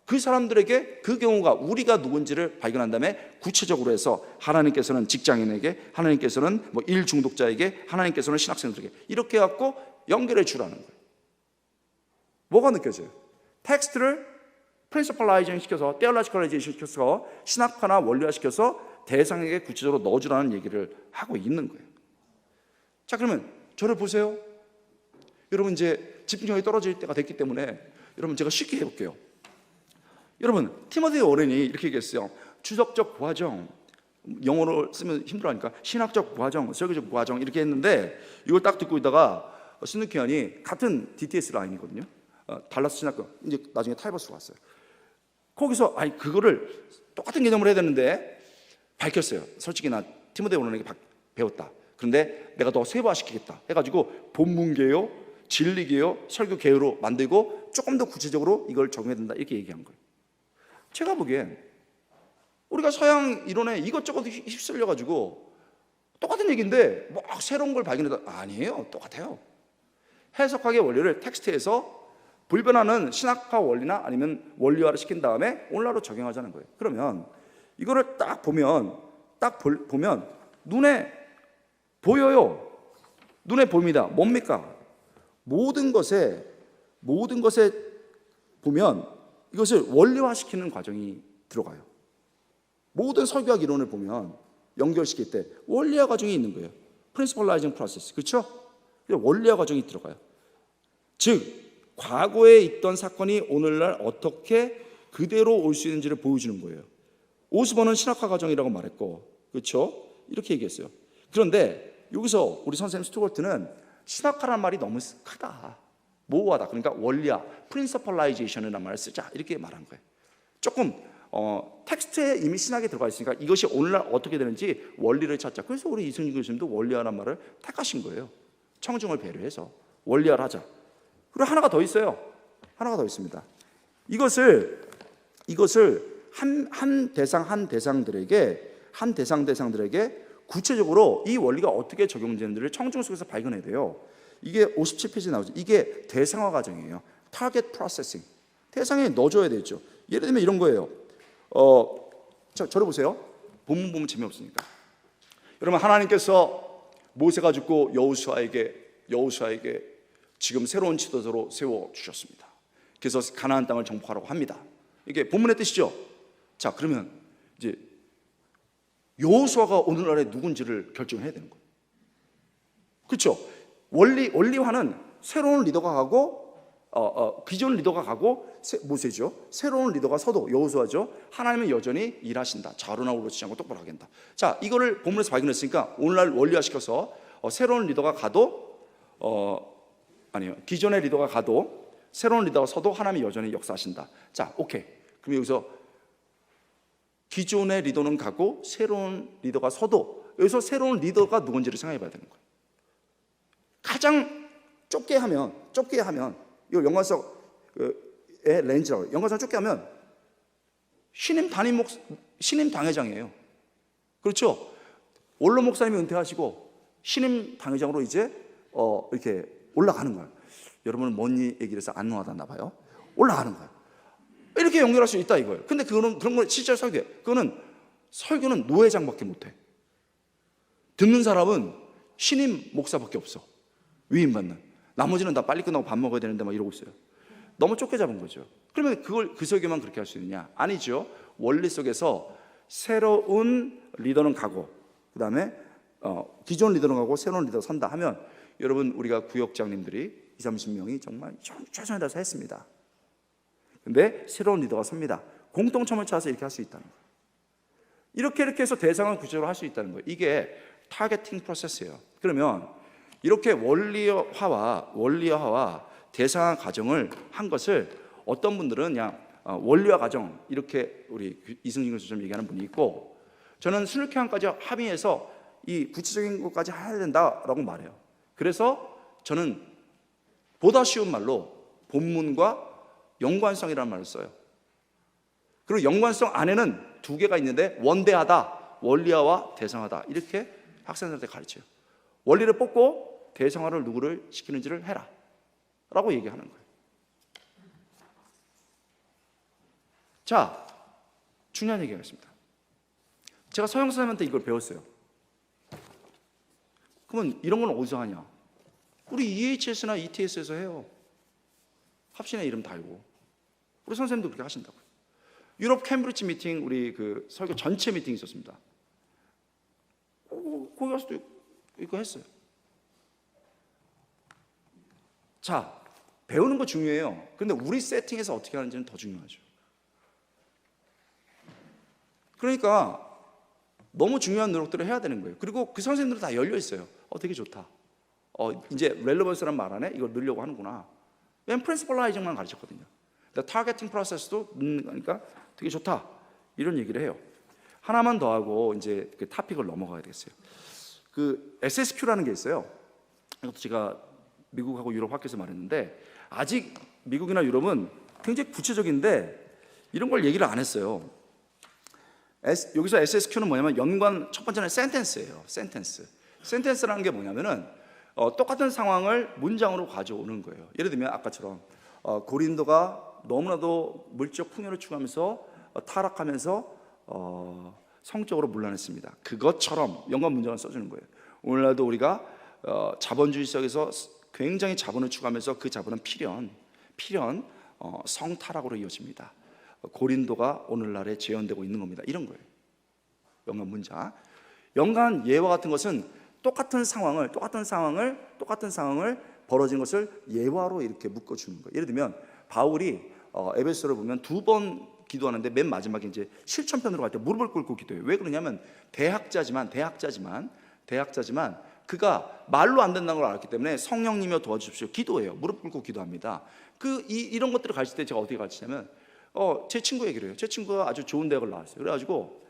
그 사람들에게 그 경우가 우리가 누군지를 발견한 다음에 구체적으로 해서 하나님께서는 직장인에게, 하나님께서는 뭐 일 중독자에게, 하나님께서는 신학생들에게 이렇게 해갖고 연결해 주라는 거예요. 뭐가 느껴져요? 텍스트를 프린시펄라이징 시켜서, 테올로지컬라이제이션 시켜서, 신학화나 원리화 시켜서 대상에게 구체적으로 넣어주라는 얘기를 하고 있는 거예요. 자, 그러면 저를 보세요. 여러분 이제 집중력이 떨어질 때가 됐기 때문에 여러분 제가 쉽게 해볼게요. 여러분 티모티 워렌이 이렇게 얘기했어요. 주석적 과정, 영어로 쓰면 힘들어하니까 신학적 과정, 설교적 과정 이렇게 했는데 이걸 딱 듣고 있다가 신득현이 같은 DTS 라인이거든요. 달라스 신학교 이제 나중에 타이버스로 갔어요. 거기서 그거를 똑같은 개념을 해야 되는데 밝혔어요. 솔직히 나 티모티 워렌에게 배웠다. 그런데 내가 더 세부화시키겠다 해가지고 본문개요, 진리개요, 설교개요로 만들고 조금 더 구체적으로 이걸 적용해야 된다 이렇게 얘기한 거예요. 제가 보기엔 우리가 서양 이론에 이것저것 휩쓸려가지고 똑같은 얘기인데 막 새로운 걸 발견해도 아니에요. 똑같아요. 해석학의 원리를 텍스트에서 불변하는 신학화 원리나 아니면 원리화를 시킨 다음에 오늘날로 적용하자는 거예요. 그러면 이거를 딱 보면 눈에 보여요. 눈에 보입니다. 뭡니까? 모든 것에 보면 이것을 원리화시키는 과정이 들어가요. 모든 설교학 이론을 보면 연결시킬 때 원리화 과정이 있는 거예요. 프린시펄라이징 프로세스, 그렇죠? 원리화 과정이 들어가요. 즉 과거에 있던 사건이 오늘날 어떻게 그대로 올 수 있는지를 보여주는 거예요. 오스본은 신학화 과정이라고 말했고, 그렇죠? 이렇게 얘기했어요. 그런데 여기서 우리 선생님 스튜어트는 신학화라는 말이 너무 크다, 모호하다. 그러니까 원리화, 프린시펄라이제이션이라는 말을 쓰자 이렇게 말한 거예요. 조금 텍스트에 이미 신학이 들어가 있으니까 이것이 오늘날 어떻게 되는지 원리를 찾자. 그래서 우리 이승준 교수님도 원리화라는 말을 택하신 거예요. 청중을 배려해서 원리화를 하자. 그리고 하나가 더 있어요. 하나가 더 있습니다. 이것을 한 대상들에게 구체적으로 이 원리가 어떻게 적용되는지를 청중 속에서 발견해야 돼요. 이게 57페이지에 나오죠. 이게 대상화 과정이에요. 타겟 프로세싱. 대상에 넣어줘야 되죠. 예를 들면 이런 거예요. 저를 보세요. 본문 보면 재미없으니까. 여러분 하나님께서 모세가 죽고 여호수아에게 지금 새로운 지도자로 세워주셨습니다. 그래서 가나안 땅을 정복하라고 합니다. 이게 본문의 뜻이죠. 자, 그러면 이제 여호수아가 오늘날에 누군지를 결정해야 되는 거예요. 그렇죠? 원리화는 새로운 리더가 가고 기존 리더가 가고 모세죠. 새로운 리더가 서도 여호수아죠. 하나님은 여전히 일하신다. 좌로나 우로치지 않고 똑바로 하겠다. 자, 이거를 본문에서 발견했으니까 오늘날 원리화시켜서 새로운 리더가 가도 기존의 리더가 가도 새로운 리더가 서도 하나님이 여전히 역사하신다. 자, 오케이. 그럼 여기서 기존의 리더는 가고 새로운 리더가 서도, 여기서 새로운 리더가 누군지를 생각해 봐야 되는 거예요. 가장 좁게 하면 이거 연관성의 렌즈라고, 연관성 좁게 하면 신임 당회장이에요. 그렇죠? 원로 목사님이 은퇴하시고 신임 당회장으로 이제 이렇게 올라가는 거예요. 여러분은 뭔 얘기를 해서 안 와닿나 봐요. 올라가는 거예요. 이렇게 연결할 수 있다 이거예요. 근데 그런 건 실제 설교. 설교는 노회장밖에 못해. 듣는 사람은 신임 목사밖에 없어. 위임받는. 나머지는 다 빨리 끝나고 밥 먹어야 되는데 막 이러고 있어요. 너무 좁게 잡은 거죠. 그러면 그 설교만 그렇게 할 수 있느냐? 아니죠. 원리 속에서 새로운 리더는 가고, 그 다음에 기존 리더는 가고 새로운 리더가 선다 하면, 여러분 우리가 구역장님들이 20-30명이 정말 최선을 다해서 했습니다. 근데 새로운 리더가 섭니다. 공통점을 찾아서 이렇게 할 수 있다는 거예요. 이렇게 해서 대상을 구체적으로 할 수 있다는 거예요. 이게 타겟팅 프로세스예요. 그러면 이렇게 원리화와 대상화 과정을 한 것을 어떤 분들은 그냥 원리화 과정, 이렇게 우리 이승진 교수님 얘기하는 분이 있고, 저는 순회향까지 합의해서 이 구체적인 것까지 해야 된다라고 말해요. 그래서 저는 보다 쉬운 말로 본문과 연관성이라는 말을 써요. 그리고 연관성 안에는 두 개가 있는데, 원대하다, 원리화와 대상화다, 이렇게 학생들한테 가르쳐요. 원리를 뽑고 대상화를 누구를 시키는지를 해라 라고 얘기하는 거예요. 자, 중요한 얘기가 있습니다. 제가 서영 선생님한테 이걸 배웠어요. 그러면 이런 건 어디서 하냐? 우리 EHS나 ETS에서 해요. 합신의 이름 달고. 우리 선생님도 그렇게 하신다고요. 유럽 캠브리지 미팅, 우리 그 설교 전체 미팅이 있었습니다. 거기 가서도 이거 했어요. 자, 배우는 거 중요해요. 그런데 우리 세팅에서 어떻게 하는지는 더 중요하죠. 그러니까 너무 중요한 노력들을 해야 되는 거예요. 그리고 그 선생님들은 다 열려 있어요. 되게 좋다. 이제 렐러번스란 말 안에 이걸 넣으려고 하는구나. 왜냐면 프린시펄라이징만 가르쳤거든요. 타겟팅 프로세스도 그러니까 되게 좋다, 이런 얘기를 해요. 하나만 더 하고 이제 그 토픽을 넘어가야 되겠어요. 그 SSQ라는 게 있어요. 이것도 제가 미국하고 유럽 학교에서 말했는데, 아직 미국이나 유럽은 굉장히 구체적인데 이런 걸 얘기를 안 했어요. 여기서 SSQ는 뭐냐면 연관, 첫 번째는 센텐스예요. 센텐스라는 게 뭐냐면은 똑같은 상황을 문장으로 가져오는 거예요. 예를 들면 아까처럼 고린도가 너무나도 물적 풍요를 추구하면서 타락하면서 성적으로 문란했습니다. 그것처럼 연관 문장을 써주는 거예요. 오늘날도 우리가 자본주의 속에서 굉장히 자본을 추구하면서 그 자본은 필연 성타락으로 이어집니다. 고린도가 오늘날에 재현되고 있는 겁니다. 이런 거예요. 연관 문장. 연관 예화 같은 것은 똑같은 상황을 벌어진 것을 예화로 이렇게 묶어주는 거예요. 예를 들면 바울이 에베소를 보면 2번 기도하는데 맨 마지막에 이제 실천편으로 갈 때 무릎을 꿇고 기도해요. 왜 그러냐면 대학자지만 그가 말로 안 된다는 걸 알았기 때문에 성령님이여 도와주십시오 기도해요. 무릎 꿇고 기도합니다. 이런 것들을 가르칠 때 제가 어떻게 가르치냐면 제 친구 얘기를 해요. 제 친구가 아주 좋은 대학을 나왔어요. 그래가지고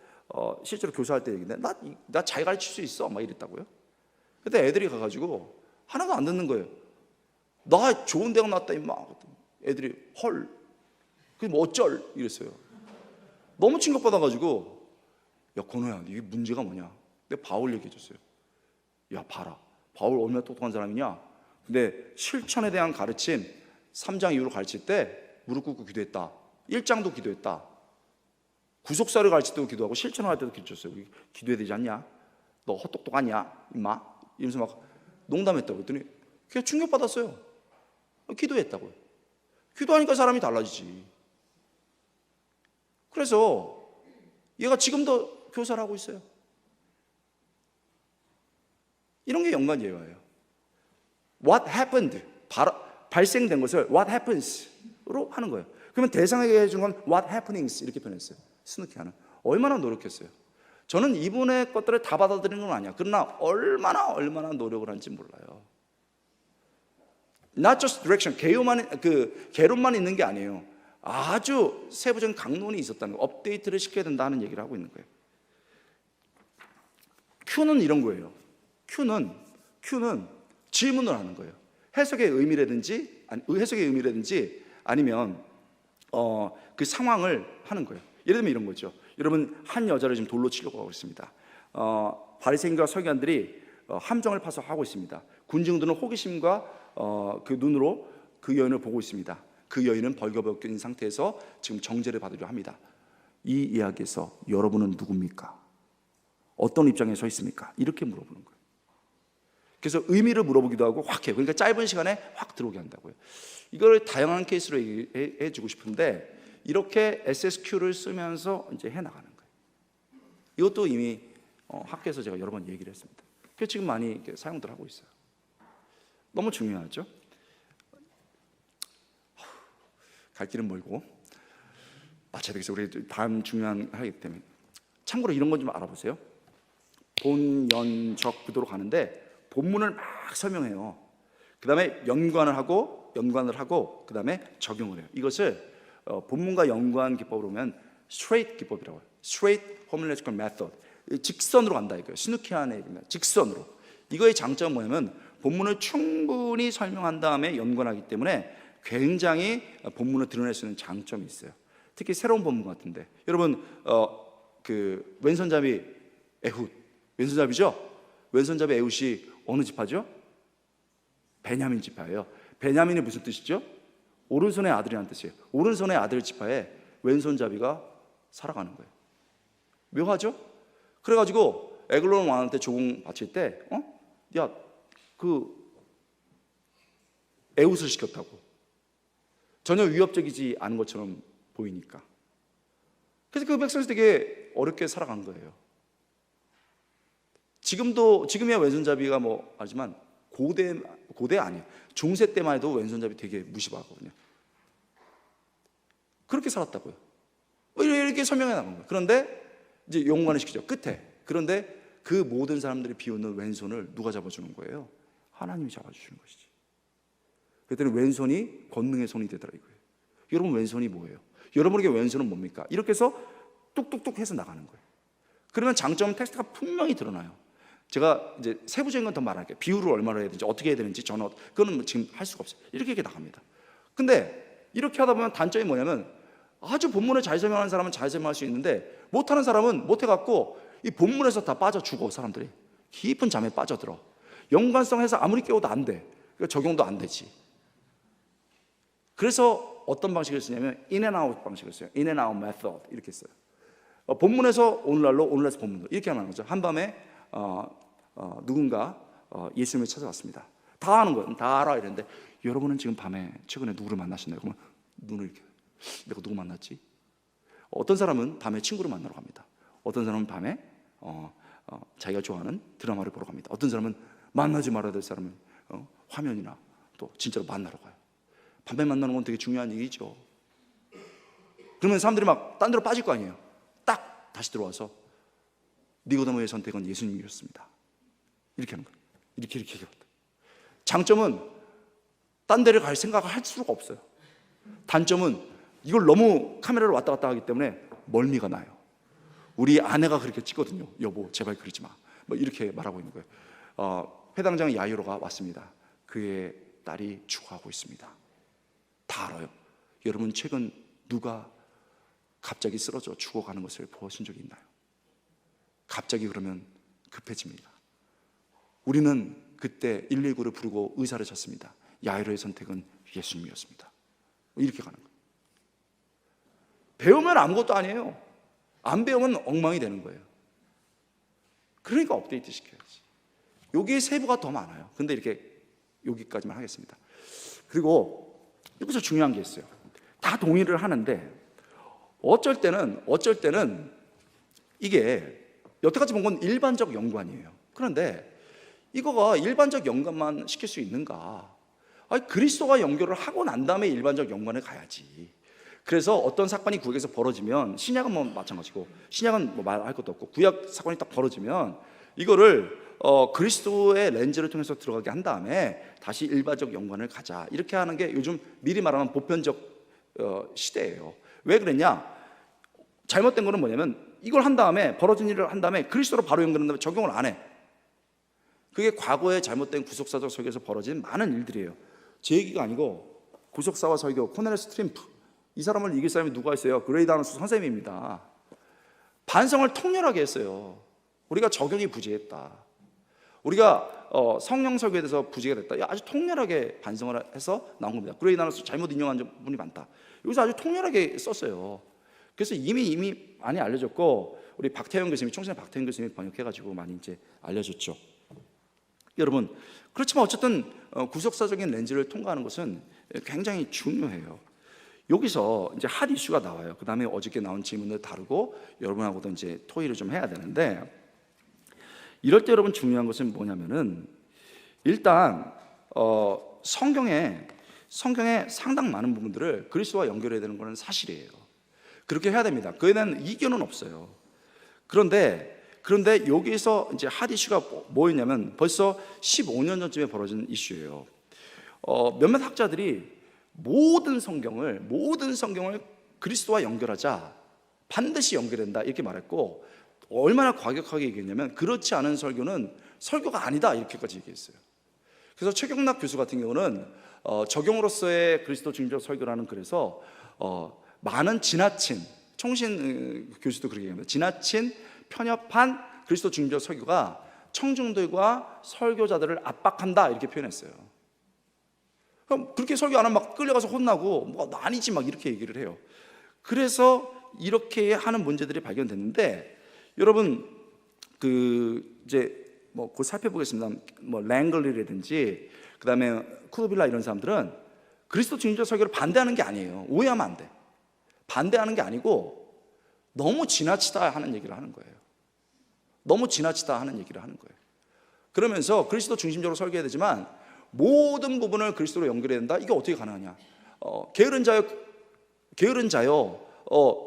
실제로 교사할 때 얘기인데 나 잘 가르칠 수 있어 막 이랬다고요. 근데 애들이 가가지고 하나도 안 듣는 거예요. 나 좋은 대학 나왔다 임마. 애들이 헐 그게 뭐 어쩔 이랬어요. 너무 충격받아가지고 야 건호야 이게 문제가 뭐냐. 내가 바울 얘기해줬어요. 야 봐라 바울 얼마나 똑똑한 사람이냐. 근데 실천에 대한 가르침 3장 이후로 가르칠 때 무릎 꿇고 기도했다. 1장도 기도했다. 구속사를 가르칠 때도 기도하고 실천을 할 때도 기도했어요. 기도해야 되지 않냐? 너 헛똑똑하냐 임마? 이러면서 막 농담했다고 했더니 그냥 충격받았어요. 기도했다고요. 기도하니까 사람이 달라지지. 그래서 얘가 지금도 교사를 하고 있어요. 이런 게 연관 예화예요. What happened? 발생된 것을 What happens로 하는 거예요. 그러면 대상에게 해준 건 What happenings 이렇게 표현했어요. 스누키하는 얼마나 노력했어요. 저는 이분의 것들을 다 받아들이는 건 아니야. 그러나 얼마나 노력을 한지 몰라요. not just direction, 개론만 있는 게 아니에요. 아주 세부적인 강론이 있었다는 거, 업데이트를 시켜야 된다는 얘기를 하고 있는 거예요. Q는 이런 거예요. Q는 질문을 하는 거예요. 해석의 의미라든지 아니면 그 상황을 하는 거예요. 예를 들면 이런 거죠. 여러분, 한 여자를 지금 돌로 치려고 하고 있습니다. 바리새인과 서기관들이 함정을 파서 하고 있습니다. 군중들은 호기심과 그 눈으로 그 여인을 보고 있습니다. 그 여인은 벌거벗긴 상태에서 지금 정죄를 받으려 합니다. 이 이야기에서 여러분은 누굽니까? 어떤 입장에 서 있습니까? 이렇게 물어보는 거예요. 그래서 의미를 물어보기도 하고 확 해요. 그러니까 짧은 시간에 확 들어오게 한다고요. 이걸 다양한 케이스로 해주고 싶은데 이렇게 SSQ를 쓰면서 이제 해나가는 거예요. 이것도 이미 학교에서 제가 여러 번 얘기를 했습니다. 그래서 지금 많이 이렇게 사용들 하고 있어요. 너무 중요하죠? 갈 길은 멀고 마쳐야 되겠어요. 우리 다음 중요한 하기 때문에. 참고로 이런 건 좀 알아보세요. 본연적 구도로 가는데 본문을 막 설명해요. 그 다음에 연관을 하고 그 다음에 적용을 해요. 이것을 본문과 연관 기법으로 보면 straight 기법이라고 해요. straight homiletical method. 직선으로 간다 이거예요. 스누키안의 얘기입니다. 직선으로. 이거의 장점은 뭐냐면 본문을 충분히 설명한 다음에 연관하기 때문에 굉장히 본문을 드러낼 수 있는 장점이 있어요. 특히 새로운 본문 같은데 여러분 그 왼손잡이 에훗, 왼손잡이죠? 왼손잡이 에훗이 어느 지파죠? 베냐민 지파예요. 베냐민이 무슨 뜻이죠? 오른손의 아들이라는 뜻이에요. 오른손의 아들 지파에 왼손잡이가 살아가는 거예요. 묘하죠? 그래가지고 에글론 왕한테 조공 바칠 때 야, 그 에훗을 시켰다고. 전혀 위협적이지 않은 것처럼 보이니까. 그래서 그 백성이 되게 어렵게 살아간 거예요. 지금이야 왼손잡이가 뭐 알지만 고대 아니에요. 중세 때만 해도 왼손잡이 되게 무시하거든요. 그렇게 살았다고요. 이렇게 설명해 나간 거예요. 그런데 이제 용관을 시키죠. 끝에. 그런데 그 모든 사람들이 비웃는 왼손을 누가 잡아주는 거예요? 하나님이 잡아주시는 것이지. 그랬더니 왼손이 권능의 손이 되더라 이거예요. 여러분 왼손이 뭐예요? 여러분에게 왼손은 뭡니까? 이렇게 해서 뚝뚝뚝 해서 나가는 거예요. 그러면 장점은 텍스트가 분명히 드러나요. 제가 이제 세부적인 건 더 말할게요. 비율을 얼마나 해야 되는지 어떻게 해야 되는지 저는 그거는 지금 할 수가 없어요. 이렇게 나갑니다. 근데 이렇게 하다 보면 단점이 뭐냐면 아주 본문을 잘 설명하는 사람은 잘 설명할 수 있는데 못하는 사람은 못해갖고 이 본문에서 다 빠져 죽어. 사람들이 깊은 잠에 빠져들어. 연관성에서 아무리 깨워도 안 돼. 그러니까 적용도 안 되지. 그래서 어떤 방식을 쓰냐면 in and out 방식을 써요. in and out method 이렇게 써요. 본문에서 오늘날로, 오늘날에서 본문으로 이렇게 하는 거죠. 한밤에 누군가 예수님을 찾아왔습니다. 다 아는 거예요. 다 알아 이랬는데 여러분은 지금 밤에 최근에 누구를 만나셨나요? 그러면 눈을 이렇게 내가 누구 만났지? 어떤 사람은 밤에 친구를 만나러 갑니다. 어떤 사람은 밤에 자기가 좋아하는 드라마를 보러 갑니다. 어떤 사람은 만나지 말아야 될 사람은 화면이나 또 진짜로 만나러 가요. 밤에 만나는 건 되게 중요한 얘기죠. 그러면 사람들이 막 딴 데로 빠질 거 아니에요. 딱 다시 들어와서 니고데모의 선택은 예수님이었습니다. 이렇게 하는 거예요. 이렇게 장점은 딴 데를 갈 생각을 할 수가 없어요. 단점은 이걸 너무 카메라로 왔다 갔다 하기 때문에 멀미가 나요. 우리 아내가 그렇게 찍거든요. 여보 제발 그러지 마. 뭐 이렇게 말하고 있는 거예요. 회당장 야이로가 왔습니다. 그의 딸이 죽어가고 있습니다. 다 알아요. 여러분 최근 누가 갑자기 쓰러져 죽어가는 것을 보신 적이 있나요? 갑자기 그러면 급해집니다. 우리는 그때 119를 부르고 의사를 찾습니다. 야이로의 선택은 예수님이었습니다. 이렇게 가는 거예요. 배우면 아무것도 아니에요. 안 배우면 엉망이 되는 거예요. 그러니까 업데이트 시켜야지. 여기에 세부가 더 많아요. 근데 이렇게 여기까지만 하겠습니다. 그리고 여기서 중요한 게 있어요. 다 동의를 하는데 어쩔 때는 이게 여태까지 본 건 일반적 연관이에요. 그런데 이거가 일반적 연관만 시킬 수 있는가? 아니, 그리스도와 연결을 하고 난 다음에 일반적 연관을 가야지. 그래서 어떤 사건이 구약에서 벌어지면 신약은 뭐 마찬가지고 신약은 뭐 말할 것도 없고 구약 사건이 딱 벌어지면 이거를 그리스도의 렌즈를 통해서 들어가게 한 다음에 다시 일반적 연관을 가자, 이렇게 하는 게 요즘 미리 말하면 보편적 시대예요. 왜 그랬냐? 잘못된 거는 뭐냐면 이걸 한 다음에, 벌어진 일을 한 다음에 그리스도로 바로 연결한 다음에 적용을 안 해. 그게 과거에 잘못된 구속사적 설교에서 벌어진 많은 일들이에요. 제 얘기가 아니고 구속사와 설교, 코넬레스 트림프, 이 사람을 이길 사람이 누가 있어요? 그레이드 아너스 선생님입니다. 반성을 통렬하게 했어요. 우리가 적용이 부재했다, 우리가 성령 설교에 대해서 부재가 됐다, 아주 통렬하게 반성을 해서 나온 겁니다. 그레이드 아너스 잘못 인용한 분이 많다, 여기서 아주 통렬하게 썼어요. 그래서 이미 많이 알려졌고, 우리 박태영 교수님이, 총신의 박태영 교수님이 번역해가지고 많이 이제 알려졌죠. 여러분, 그렇지만 어쨌든 구속사적인 렌즈를 통과하는 것은 굉장히 중요해요. 여기서 이제 핫 이슈가 나와요. 그 다음에 어저께 나온 질문을 다루고 여러분하고도 이제 토의를 좀 해야 되는데, 이럴 때 여러분 중요한 것은 뭐냐면은, 일단 성경에 상당 많은 부분들을 그리스도와 연결해야 되는 것은 사실이에요. 그렇게 해야 됩니다. 그에 대한 이견은 없어요. 그런데 여기서 이제 핫 이슈가 뭐였냐면, 벌써 15년 전쯤에 벌어진 이슈예요. 몇몇 학자들이 모든 성경을 그리스도와 연결하자, 반드시 연결된다, 이렇게 말했고, 얼마나 과격하게 얘기했냐면, 그렇지 않은 설교는 설교가 아니다, 이렇게까지 얘기했어요. 그래서 최경락 교수 같은 경우는 적용으로서의 그리스도 중심적 설교라는 글에서 많은 지나친, 총신 교수도 그렇게 얘기합니다. 지나친 편협한 그리스도 중심적 설교가 청중들과 설교자들을 압박한다, 이렇게 표현했어요. 그럼 그렇게 설교 안 하면 막 끌려가서 혼나고, 뭐 아니지, 막 이렇게 얘기를 해요. 그래서 이렇게 하는 문제들이 발견됐는데, 여러분 이제 곧 살펴보겠습니다. 랭글리라든지 그다음에 쿠르빌라, 이런 사람들은 그리스도 중심적 설교를 반대하는 게 아니에요. 오해하면 안 돼. 반대하는 게 아니고 너무 지나치다 하는 얘기를 하는 거예요. 너무 지나치다 하는 얘기를 하는 거예요. 그러면서 그리스도 중심적으로 설교해야 되지만 모든 부분을 그리스도로 연결해야 된다. 이게 어떻게 가능하냐? 게으른 자요,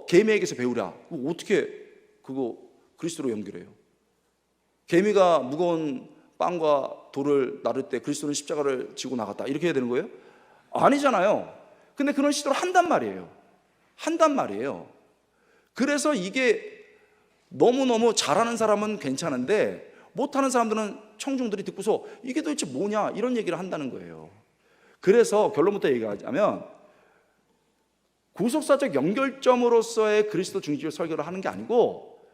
개미에게서 배우라. 어떻게 그거 그리스도로 연결해요? 개미가 무거운 빵과 돌을 나를 때 그리스도는 십자가를 지고 나갔다, 이렇게 해야 되는 거예요? 아니잖아요. 근데 그런 시도를 한단 말이에요. 그래서 이게 너무너무 잘하는 사람은 괜찮은데 못하는 사람들은, 청중들이 듣고서 이게 도대체 뭐냐, 이런 얘기를 한다는 거예요. 그래서 결론부터 얘기하자면, 구속사적 연결점으로서의 그리스도 중심적 설교를 하는 게 아니고,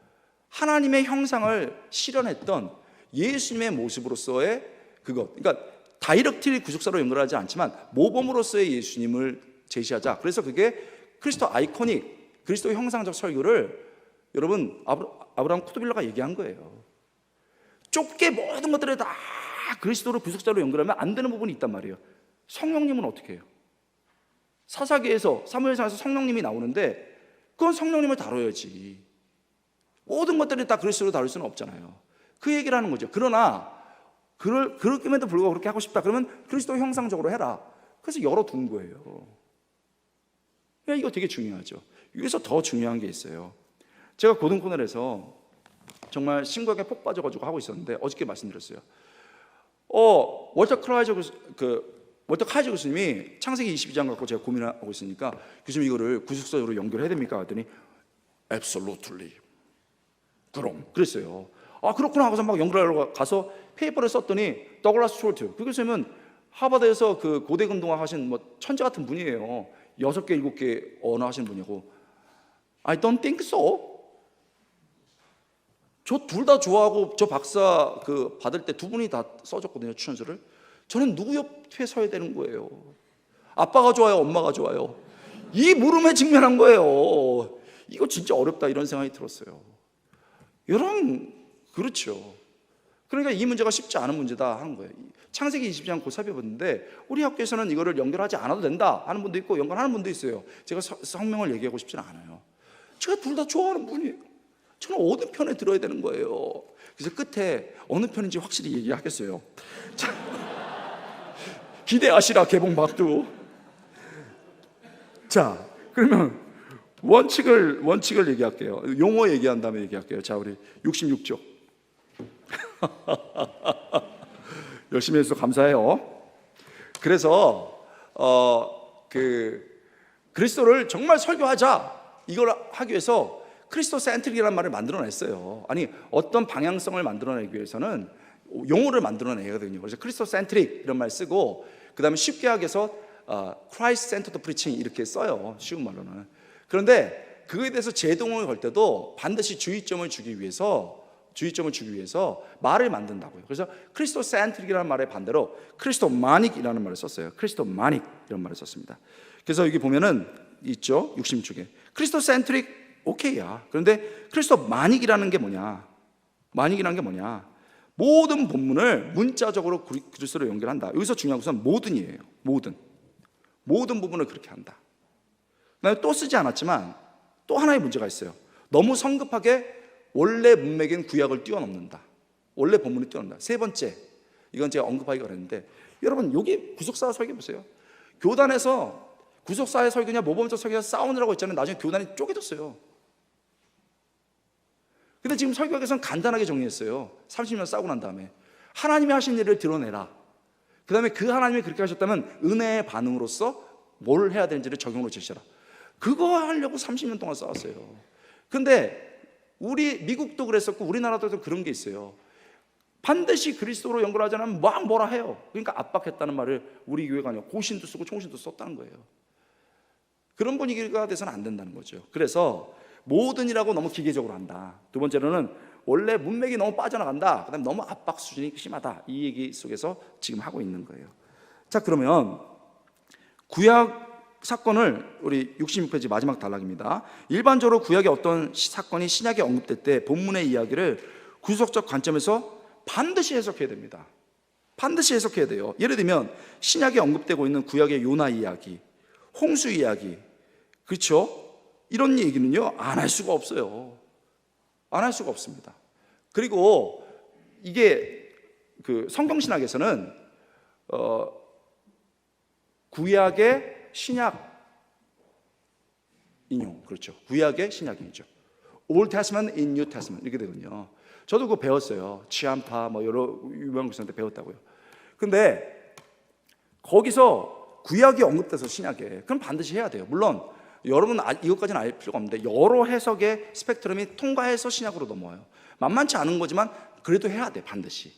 하나님의 형상을 실현했던 예수님의 모습으로서의 그것, 그러니까 다이렉트리 구속사로 연결하지 않지만 모범으로서의 예수님을 제시하자. 그래서 그게 그리스도 아이코닉, 그리스도 형상적 설교를 여러분 아브라함 쿠드빌러가 얘기한 거예요. 좁게 모든 것들을 다 그리스도를 구속사로 연결하면 안 되는 부분이 있단 말이에요. 성령님은 어떻게 해요? 사사기에서, 사무엘상에서 성령님이 나오는데 그건 성령님을 다뤄야지. 모든 것들을 다 그리스도로 다룰 수는 없잖아요. 그 얘기를 하는 거죠. 그러나 그렇게에도 불구하고 그렇게 하고 싶다 그러면 그리스도 형상적으로 해라. 그래서 열어둔 거예요. 이거 되게 중요하죠. 여기서 더 중요한 게 있어요. 제가 고등코넬에서 정말 신구약에 폭 빠져가지고 하고 있었는데, 어저께 말씀드렸어요. 월터 카이저 교수님이 창세기 22장 갖고 제가 고민하고 있으니까, 교수님 이거를 구속사적으로 연결해야 됩니까? 했더니 absolutely, 그럼 그랬어요. 그렇구나 하고서 막 연결하려고 가서 페이퍼를 썼더니, 더글라스 숄트, 그 교수님은 하버드에서 그 고대 근동학 하신 천재 같은 분이에요. 6개, 7개 언어 하신 분이고, I don't think so. 저 둘 다 좋아하고, 저 박사 받을 때 두 분이 다 써줬거든요, 추천서를. 저는 누구 옆에 서야 되는 거예요? 아빠가 좋아요, 엄마가 좋아요? 이 물음에 직면한 거예요. 이거 진짜 어렵다, 이런 생각이 들었어요. 여러분, 그렇죠. 그러니까 이 문제가 쉽지 않은 문제다 하는 거예요. 창세기 20장 곧 살펴봤는데, 우리 학교에서는 이거를 연결하지 않아도 된다 하는 분도 있고 연결하는 분도 있어요. 제가 성명을 얘기하고 싶지는 않아요. 제가 둘 다 좋아하는 분이에요. 저는 어느 편에 들어야 되는 거예요. 그래서 끝에 어느 편인지 확실히 얘기하겠어요. 자, 기대하시라, 개봉 박두. 자, 그러면 원칙을 얘기할게요. 용어 얘기한 다음에 얘기할게요. 자, 우리 66조. 열심히 해서 감사해요. 그래서 그리스도를 정말 설교하자, 이걸 하기 위해서 크리스토 센트릭이라는 말을 만들어냈어요. 아니, 어떤 방향성을 만들어내기 위해서는 용어를 만들어내거든요. 그래서 크리스토 센트릭 이런 말 쓰고, 그 다음에 쉽게 하기 위해서 크라이스트 센터드 프리칭 이렇게 써요, 쉬운 말로는. 그런데 그거에 대해서 제동을 걸 때도 반드시 주의점을 주기 위해서 말을 만든다고요. 그래서 크리스토 센트릭이라는 말의 반대로 크리스토 마닉이라는 말을 썼어요. 크리스토 마닉 이런 말을 썼습니다. 그래서 여기 보면은 있죠, 60쪽에 크리스토 센트릭 오케이야. 그런데 크리스토 마닉이라는 게 뭐냐? 모든 본문을 문자적으로 그리스도로 연결한다. 여기서 중요한 것은 모든이에요. 모든 부분을 그렇게 한다. 그다음에 또 쓰지 않았지만 또 하나의 문제가 있어요. 너무 성급하게 원래 문맥인 구약을 뛰어넘는다. 원래 본문을 뛰어넘는다. 세 번째, 이건 제가 언급하기가 어렵는데, 여러분 여기 구속사 설교 보세요. 교단에서 구속사의 설교냐 모범적 설교냐 싸우느라고 했잖아요. 나중에 교단이 쪼개졌어요. 근데 지금 설교학에서는 간단하게 정리했어요. 30년 싸우고 난 다음에 하나님이 하신 일을 드러내라. 그 다음에 그 하나님이 그렇게 하셨다면 은혜의 반응으로서 뭘 해야 되는지를 적용으로 제시하라. 그거 하려고 30년 동안 싸웠어요. 근데 우리 미국도 그랬었고 우리나라도 그런 게 있어요. 반드시 그리스도로 연결하지 않으면 막 뭐라 해요. 그러니까 압박했다는 말을 우리 교회가 아니라 고신도 쓰고 총신도 썼다는 거예요. 그런 분위기가 돼서는 안 된다는 거죠. 그래서 모든이라고 너무 기계적으로 한다. 두 번째로는 원래 문맥이 너무 빠져나간다. 그다음에 너무 압박 수준이 심하다. 이 얘기 속에서 지금 하고 있는 거예요. 자, 그러면 구약 사건을 우리 66페이지 마지막 단락입니다. 일반적으로 구약의 어떤 사건이 신약에 언급될 때 본문의 이야기를 구속적 관점에서 반드시 해석해야 됩니다. 반드시 해석해야 돼요. 예를 들면 신약에 언급되고 있는 구약의 요나 이야기, 홍수 이야기, 그렇죠? 이런 얘기는요 안 할 수가 없어요. 안 할 수가 없습니다. 그리고 이게 그 성경신학에서는 구약의 신약 인용, 그렇죠? 구약의 신약 인용이죠. Old Testament in New Testament 이렇게 되거든요. 저도 그거 배웠어요. 치안파 뭐 여러 유명한 교수한테 배웠다고요. 근데 거기서 구약이 언급돼서 신약에, 그럼 반드시 해야 돼요. 물론 여러분 이것까지는 알 필요가 없는데 여러 해석의 스펙트럼이 통과해서 신약으로 넘어와요. 만만치 않은 거지만 그래도 해야 돼, 반드시.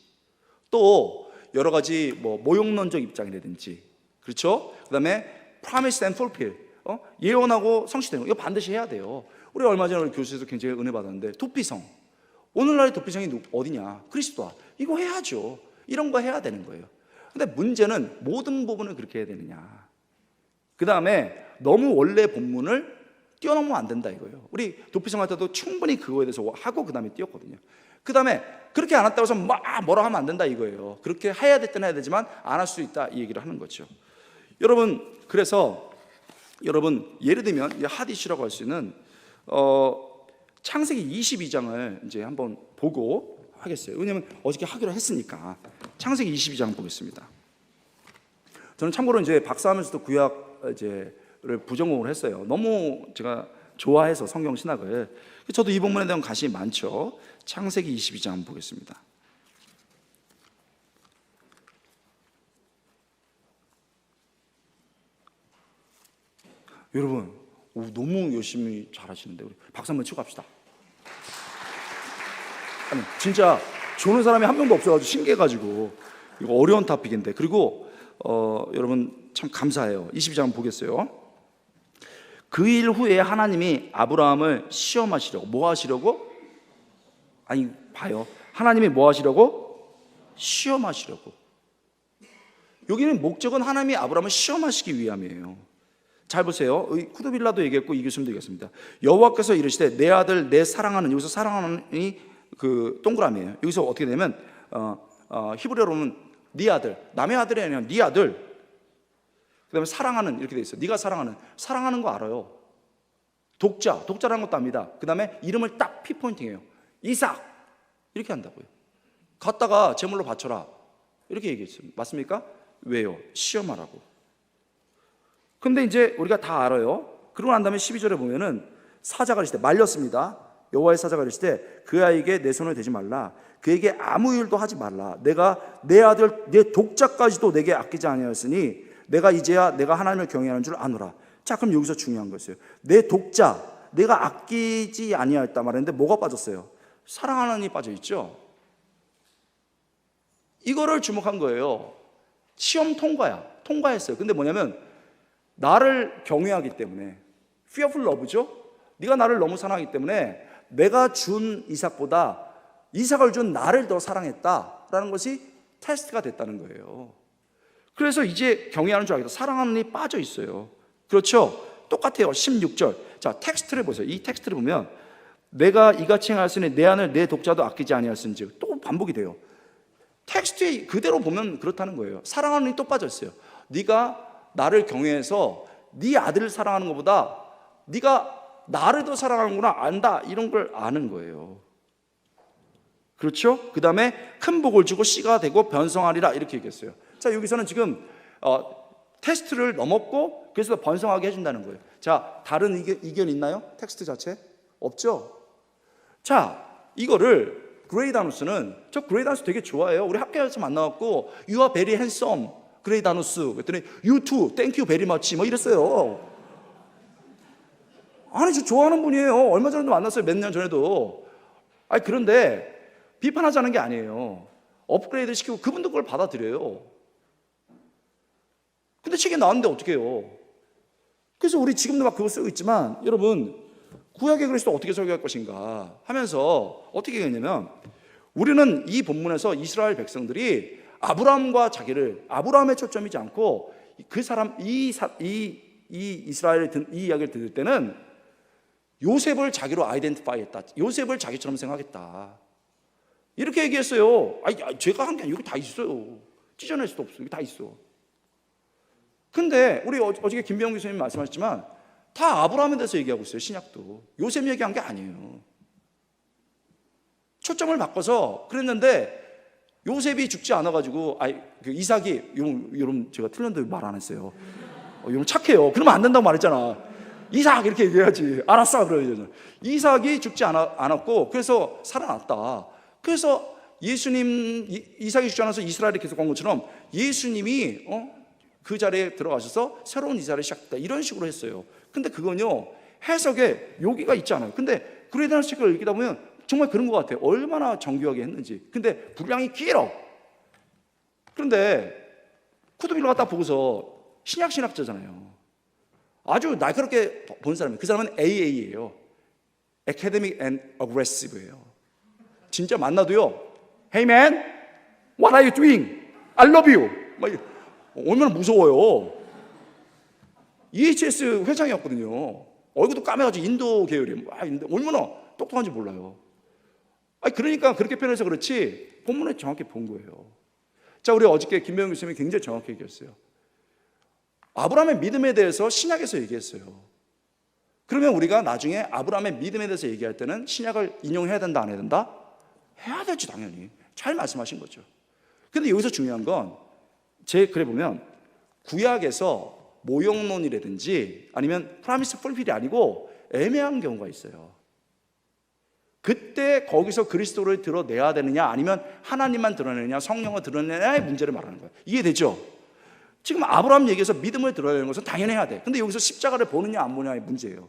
또 여러 가지 뭐 모욕론적 입장이라든지, 그렇죠? 그다음에 promise and fulfill, 예언하고 성취되는 거, 이거 반드시 해야 돼요. 우리 얼마 전에 우리 교수에서 굉장히 은혜 받았는데 도피성, 오늘날의 도피성이 어디냐? 그리스도와. 이거 해야죠. 이런 거 해야 되는 거예요. 근데 문제는 모든 부분을 그렇게 해야 되느냐. 그 다음에 너무 원래 본문을 뛰어넘으면 안 된다 이거예요. 우리 도피성 할 때도 충분히 그거에 대해서 하고 그 다음에 뛰었거든요. 그 다음에 그렇게 안 했다고 해서 막 뭐라 하면 안 된다 이거예요. 그렇게 해야 될 때는 해야 되지만 안 할 수 있다 이 얘기를 하는 거죠. 여러분, 그래서 여러분 예를 들면 핫 이슈라고 할 수 있는 창세기 22장을 이제 한번 보고 하겠어요. 왜냐하면 어저께 하기로 했으니까. 창세기 22장 보겠습니다. 저는 참고로 이제 박사하면서도 구약 이제를 부전공을 했어요. 너무 제가 좋아해서 성경 신학을. 저도 이 본문에 대한 관심이 많죠. 창세기 22장 한번 보겠습니다. 여러분, 너무 열심히 잘하시는데 우리 박수 한번 치고 갑시다. 아니 진짜 좋은 사람이 한 명도 없어가지고 신기해가지고 이거 어려운 토픽인데, 그리고 여러분 참 감사해요. 22장 한번 보겠어요. 그 일 후에 하나님이 아브라함을 시험하시려고, 뭐 하시려고? 아니 봐요. 하나님이 뭐 하시려고? 시험하시려고. 여기는 목적은 하나님이 아브라함을 시험하시기 위함이에요. 잘 보세요. 쿠드빌라도 얘기했고 이 교수님도 얘기했습니다. 여호와께서 이르시되 내 아들 내 사랑하는, 여기서 사랑하는이 그 동그라미예요. 여기서 어떻게 되면 히브리어로는 네 아들, 남의 아들이 아니라 네 아들. 그다음에 사랑하는 이렇게 돼 있어요. 네가 사랑하는 거 알아요. 독자라는 것도 압니다. 그다음에 이름을 딱 피포인팅해요. 이삭 이렇게 한다고요. 갖다가 제물로 바쳐라 이렇게 얘기했어요. 맞습니까? 왜요? 시험하라고. 근데 이제 우리가 다 알아요. 그러고 난 다음에 12절에 보면은 사자가 이르시되 말렸습니다. 여호와의 사자가 이르시되 그 아이에게 내 손을 대지 말라. 그에게 아무 일도 하지 말라. 내가 내 아들 내 독자까지도 내게 아끼지 아니하였으니 내가 이제야 내가 하나님을 경외하는 줄 아노라. 자, 그럼 여기서 중요한 것이에요. 내 독자, 내가 아끼지 아니하였다 말했는데 뭐가 빠졌어요? 사랑하는 이 빠져 있죠. 이거를 주목한 거예요. 시험 통과했어요. 근데 뭐냐면 나를 경외하기 때문에, fearful love죠. 네가 나를 너무 사랑하기 때문에 내가 준 이삭보다 이삭을 준 나를 더 사랑했다라는 것이 테스트가 됐다는 거예요. 그래서 이제 경외하는 줄 알겠다. 사랑하는 이 빠져 있어요. 그렇죠? 똑같아요. 16절. 자, 텍스트를 보세요. 이 텍스트를 보면 내가 이같이 행하였으니 내 아들 내 독자도 아끼지 아니하였은즉, 또 반복이 돼요. 텍스트에 그대로 보면 그렇다는 거예요. 사랑하는 이 또 빠져 있어요. 네가 나를 경외해서 네 아들을 사랑하는 것보다 네가 나를 더 사랑하는구나 안다, 이런 걸 아는 거예요. 그렇죠? 그 다음에 큰 복을 주고 씨가 되고 번성하리라, 이렇게 얘기했어요. 자, 여기서는 지금 테스트를 넘었고 그래서 번성하게 해준다는 거예요. 자, 다른 이견 있나요? 텍스트 자체? 없죠? 자, 이거를 그레이다누스는, 저 그레이다누스 되게 좋아해요. 우리 학교에서 만나갖고 You are very handsome, 그레이다누스 그랬더니 You too, thank you very much 뭐 이랬어요. 아니, 저 좋아하는 분이에요. 얼마 전에도 만났어요. 몇 년 전에도. 아니, 그런데 비판하자는 게 아니에요. 업그레이드 시키고 그분도 그걸 받아들여요. 근데 책에 나왔는데 어떻게 해요? 그래서 우리 지금도 막 그거 쓰고 있지만, 여러분, 구약의 그리스도 어떻게 설교할 것인가 하면서 어떻게 했냐면, 우리는 이 본문에서 이스라엘 백성들이 아브라함과 자기를, 아브라함에 초점이지 않고 그 사람, 이 이스라엘의 이 이야기를 들을 때는 요셉을 자기로 아이덴티파이 했다. 요셉을 자기처럼 생각했다. 이렇게 얘기했어요. 아니, 제가 한 게 아니고 여기 다 있어요. 찢어낼 수도 없어요. 여기 다 있어. 근데 우리 어저께 김병훈 교수님 말씀하셨지만 다 아브라함에 대해서 얘기하고 있어요. 신약도 요셉 얘기한 게 아니에요. 초점을 바꿔서 그랬는데 요셉이 죽지 않아가지고, 그 이삭이, 여러분 제가 틀렸는데 말 안 했어요. 여러분 착해요. 그러면 안 된다고 말했잖아. 이삭 이렇게 얘기해야지. 알았어 그러죠. 이삭이 죽지 않았고 그래서 살아났다. 그래서 예수님, 이삭이 죽지 않아서 이스라엘이 계속 간 것처럼 예수님이 그 자리에 들어가셔서 새로운 이스라엘이 시작됐다, 이런 식으로 했어요. 근데 그건요, 해석에 여기가 있지 않아요. 근데 그레이다누스 책을 읽다 보면 정말 그런 것 같아요. 얼마나 정교하게 했는지. 근데 분량이 길어. 그런데 쿠드빌로 갖다 보고서 신학자잖아요. 아주 날카롭게 본 사람이에요. 그 사람은 AA예요. Academic and Aggressive예요. 진짜 만나도요, Hey man, what are you doing? I love you. 막 얼마나 무서워요. EHS 회장이었거든요. 얼굴도 까매가지고 인도 계열이에요. 얼마나 똑똑한지 몰라요. 그러니까 그렇게 표현해서 그렇지 본문에 정확히 본 거예요. 자, 우리 어저께 김병훈 교수님이 굉장히 정확히 얘기했어요. 아브라함의 믿음에 대해서 신약에서 얘기했어요. 그러면 우리가 나중에 아브라함의 믿음에 대해서 얘기할 때는 신약을 인용해야 된다, 안 해야 된다? 해야 되지, 당연히. 잘 말씀하신 거죠. 근데 여기서 중요한 건, 제 글에 보면 구약에서 모형론이라든지 아니면 프라미스 풀필이 아니고 애매한 경우가 있어요. 그때 거기서 그리스도를 드러내야 되느냐, 아니면 하나님만 드러내느냐, 성령을 드러내느냐의 문제를 말하는 거예요. 이해되죠? 지금 아브라함 얘기에서 믿음을 드러내는 것은 당연히 해야 돼. 근데 여기서 십자가를 보느냐 안 보느냐의 문제예요.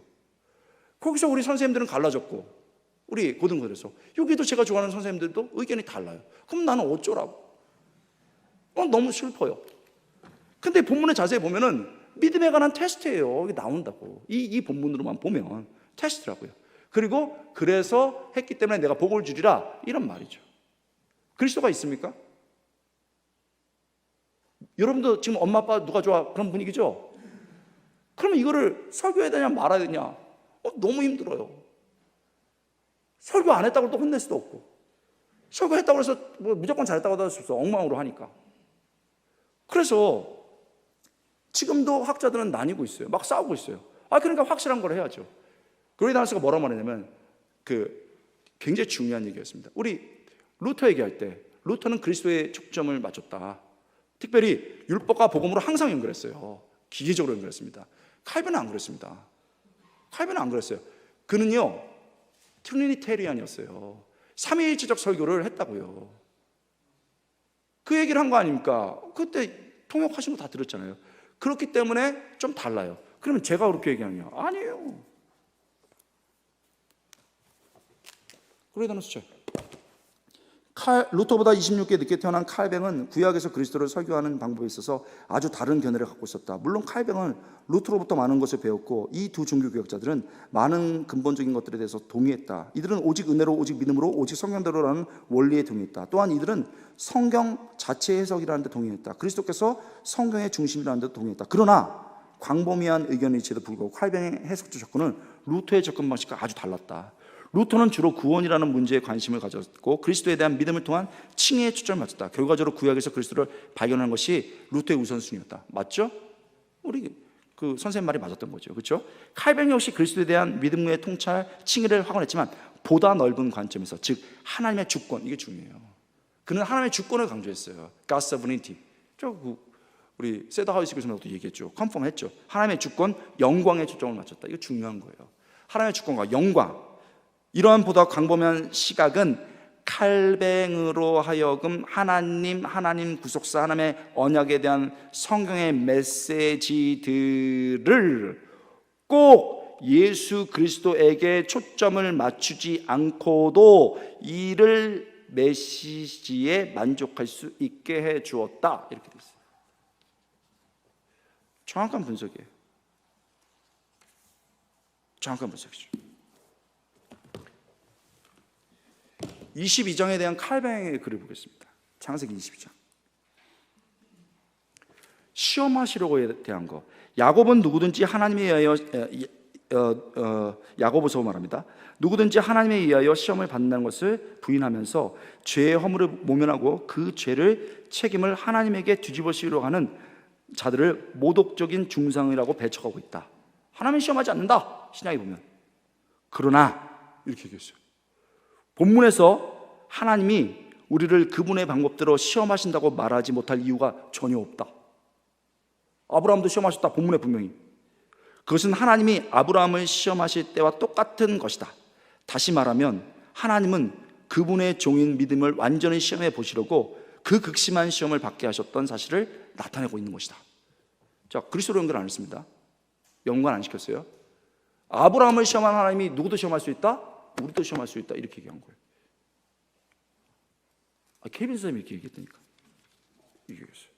거기서 우리 선생님들은 갈라졌고, 우리 고등부에서 여기도 제가 좋아하는 선생님들도 의견이 달라요. 그럼 나는 어쩌라고? 너무 슬퍼요. 근데 본문을 자세히 보면은 믿음에 관한 테스트예요. 이게 나온다고. 이 본문으로만 보면 테스트라고요. 그리고 그래서 했기 때문에 내가 복을 주리라, 이런 말이죠. 그리스도가 있습니까? 여러분도 지금 엄마 아빠 누가 좋아? 그런 분위기죠? 그러면 이거를 설교해야 되냐 말아야 되냐? 너무 힘들어요. 설교 안 했다고 또 혼낼 수도 없고, 설교했다고 해서 뭐 무조건 잘했다고 할 수 없어. 엉망으로 하니까. 그래서 지금도 학자들은 나뉘고 있어요. 막 싸우고 있어요. 그러니까 확실한 걸 해야죠. 그레이다누스가 뭐라고 말했냐면, 굉장히 중요한 얘기였습니다. 우리 루터 얘기할 때 루터는 그리스도의 초점을 맞췄다. 특별히 율법과 복음으로 항상 연결했어요. 기계적으로 연결했습니다. 칼빈은 안 그랬습니다. 칼빈은 안 그랬어요. 그는요, 트리니테리안이었어요. 삼위일체적 설교를 했다고요. 그 얘기를 한 거 아닙니까? 그때 통역하신 거 다 들었잖아요. 그렇기 때문에 좀 달라요. 그러면 제가 그렇게 얘기하냐? 아니에요. 그러다는 숫자. 루터보다 26개 늦게 태어난 칼뱅은 구약에서 그리스도를 설교하는 방법에 있어서 아주 다른 견해를 갖고 있었다. 물론 칼뱅은 루터로부터 많은 것을 배웠고 이 두 종교개혁자들은 많은 근본적인 것들에 대해서 동의했다. 이들은 오직 은혜로, 오직 믿음으로, 오직 성경대로라는 원리에 동의했다. 또한 이들은 성경 자체 해석이라는 데 동의했다. 그리스도께서 성경의 중심이라는 데 동의했다. 그러나 광범위한 의견일치에도 불구하고 칼뱅의 해석적 접근은 루터의 접근 방식과 아주 달랐다. 루터는 주로 구원이라는 문제에 관심을 가졌고 그리스도에 대한 믿음을 통한 칭의에 초점을 맞췄다. 결과적으로 구약에서 그리스도를 발견하는 것이 루터의 우선순위였다. 맞죠? 우리 그 선생님 말이 맞았던 거죠. 그렇죠? 칼뱅 역시 그리스도에 대한 믿음의 통찰, 칭의를 확언했지만 보다 넓은 관점에서, 즉 하나님의 주권, 이게 중요해요. 그는 하나님의 주권을 강조했어요. God's sovereignty. 우리 세더하우스 교수님도 얘기했죠. 컨펌했죠. 하나님의 주권, 영광에 초점을 맞췄다. 이거 중요한 거예요. 하나님의 주권과 영광, 이러한 보다 광범위한 시각은 칼뱅으로 하여금 하나님 구속사, 하나님의 언약에 대한 성경의 메시지들을 꼭 예수 그리스도에게 초점을 맞추지 않고도 이를 메시지에 만족할 수 있게 해 주었다. 이렇게 되어 있어요. 정확한 분석이에요. 정확한 분석이죠. 22장에 대한 칼뱅의 글을 보겠습니다. 창세기 22장. 시험하시려고에 대한 거. 야곱은 누구든지 하나님에 의하여 야고보서 말합니다. 누구든지 하나님에 의하여 시험을 받는다는 것을 부인하면서 죄의 허물을 모면하고 그 죄를 책임을 하나님에게 뒤집어씌우려고 하는 자들을 모독적인 중상이라고 배척하고 있다. 하나님은 시험하지 않는다. 신약에 보면. 그러나 이렇게 얘기했어요. 본문에서 하나님이 우리를 그분의 방법대로 시험하신다고 말하지 못할 이유가 전혀 없다. 아브라함도 시험하셨다. 본문에 분명히. 그것은 하나님이 아브라함을 시험하실 때와 똑같은 것이다. 다시 말하면 하나님은 그분의 종인 믿음을 완전히 시험해 보시려고 그 극심한 시험을 받게 하셨던 사실을 나타내고 있는 것이다. 자, 그리스도로 연결 안 했습니다. 연관 안 시켰어요. 아브라함을 시험한 하나님이 누구도 시험할 수 있다? 우리도 시험할 수 있다. 이렇게 얘기한 거예요. 케빈 선생님이 이렇게 얘기했다니까. 이렇게 얘기했어요.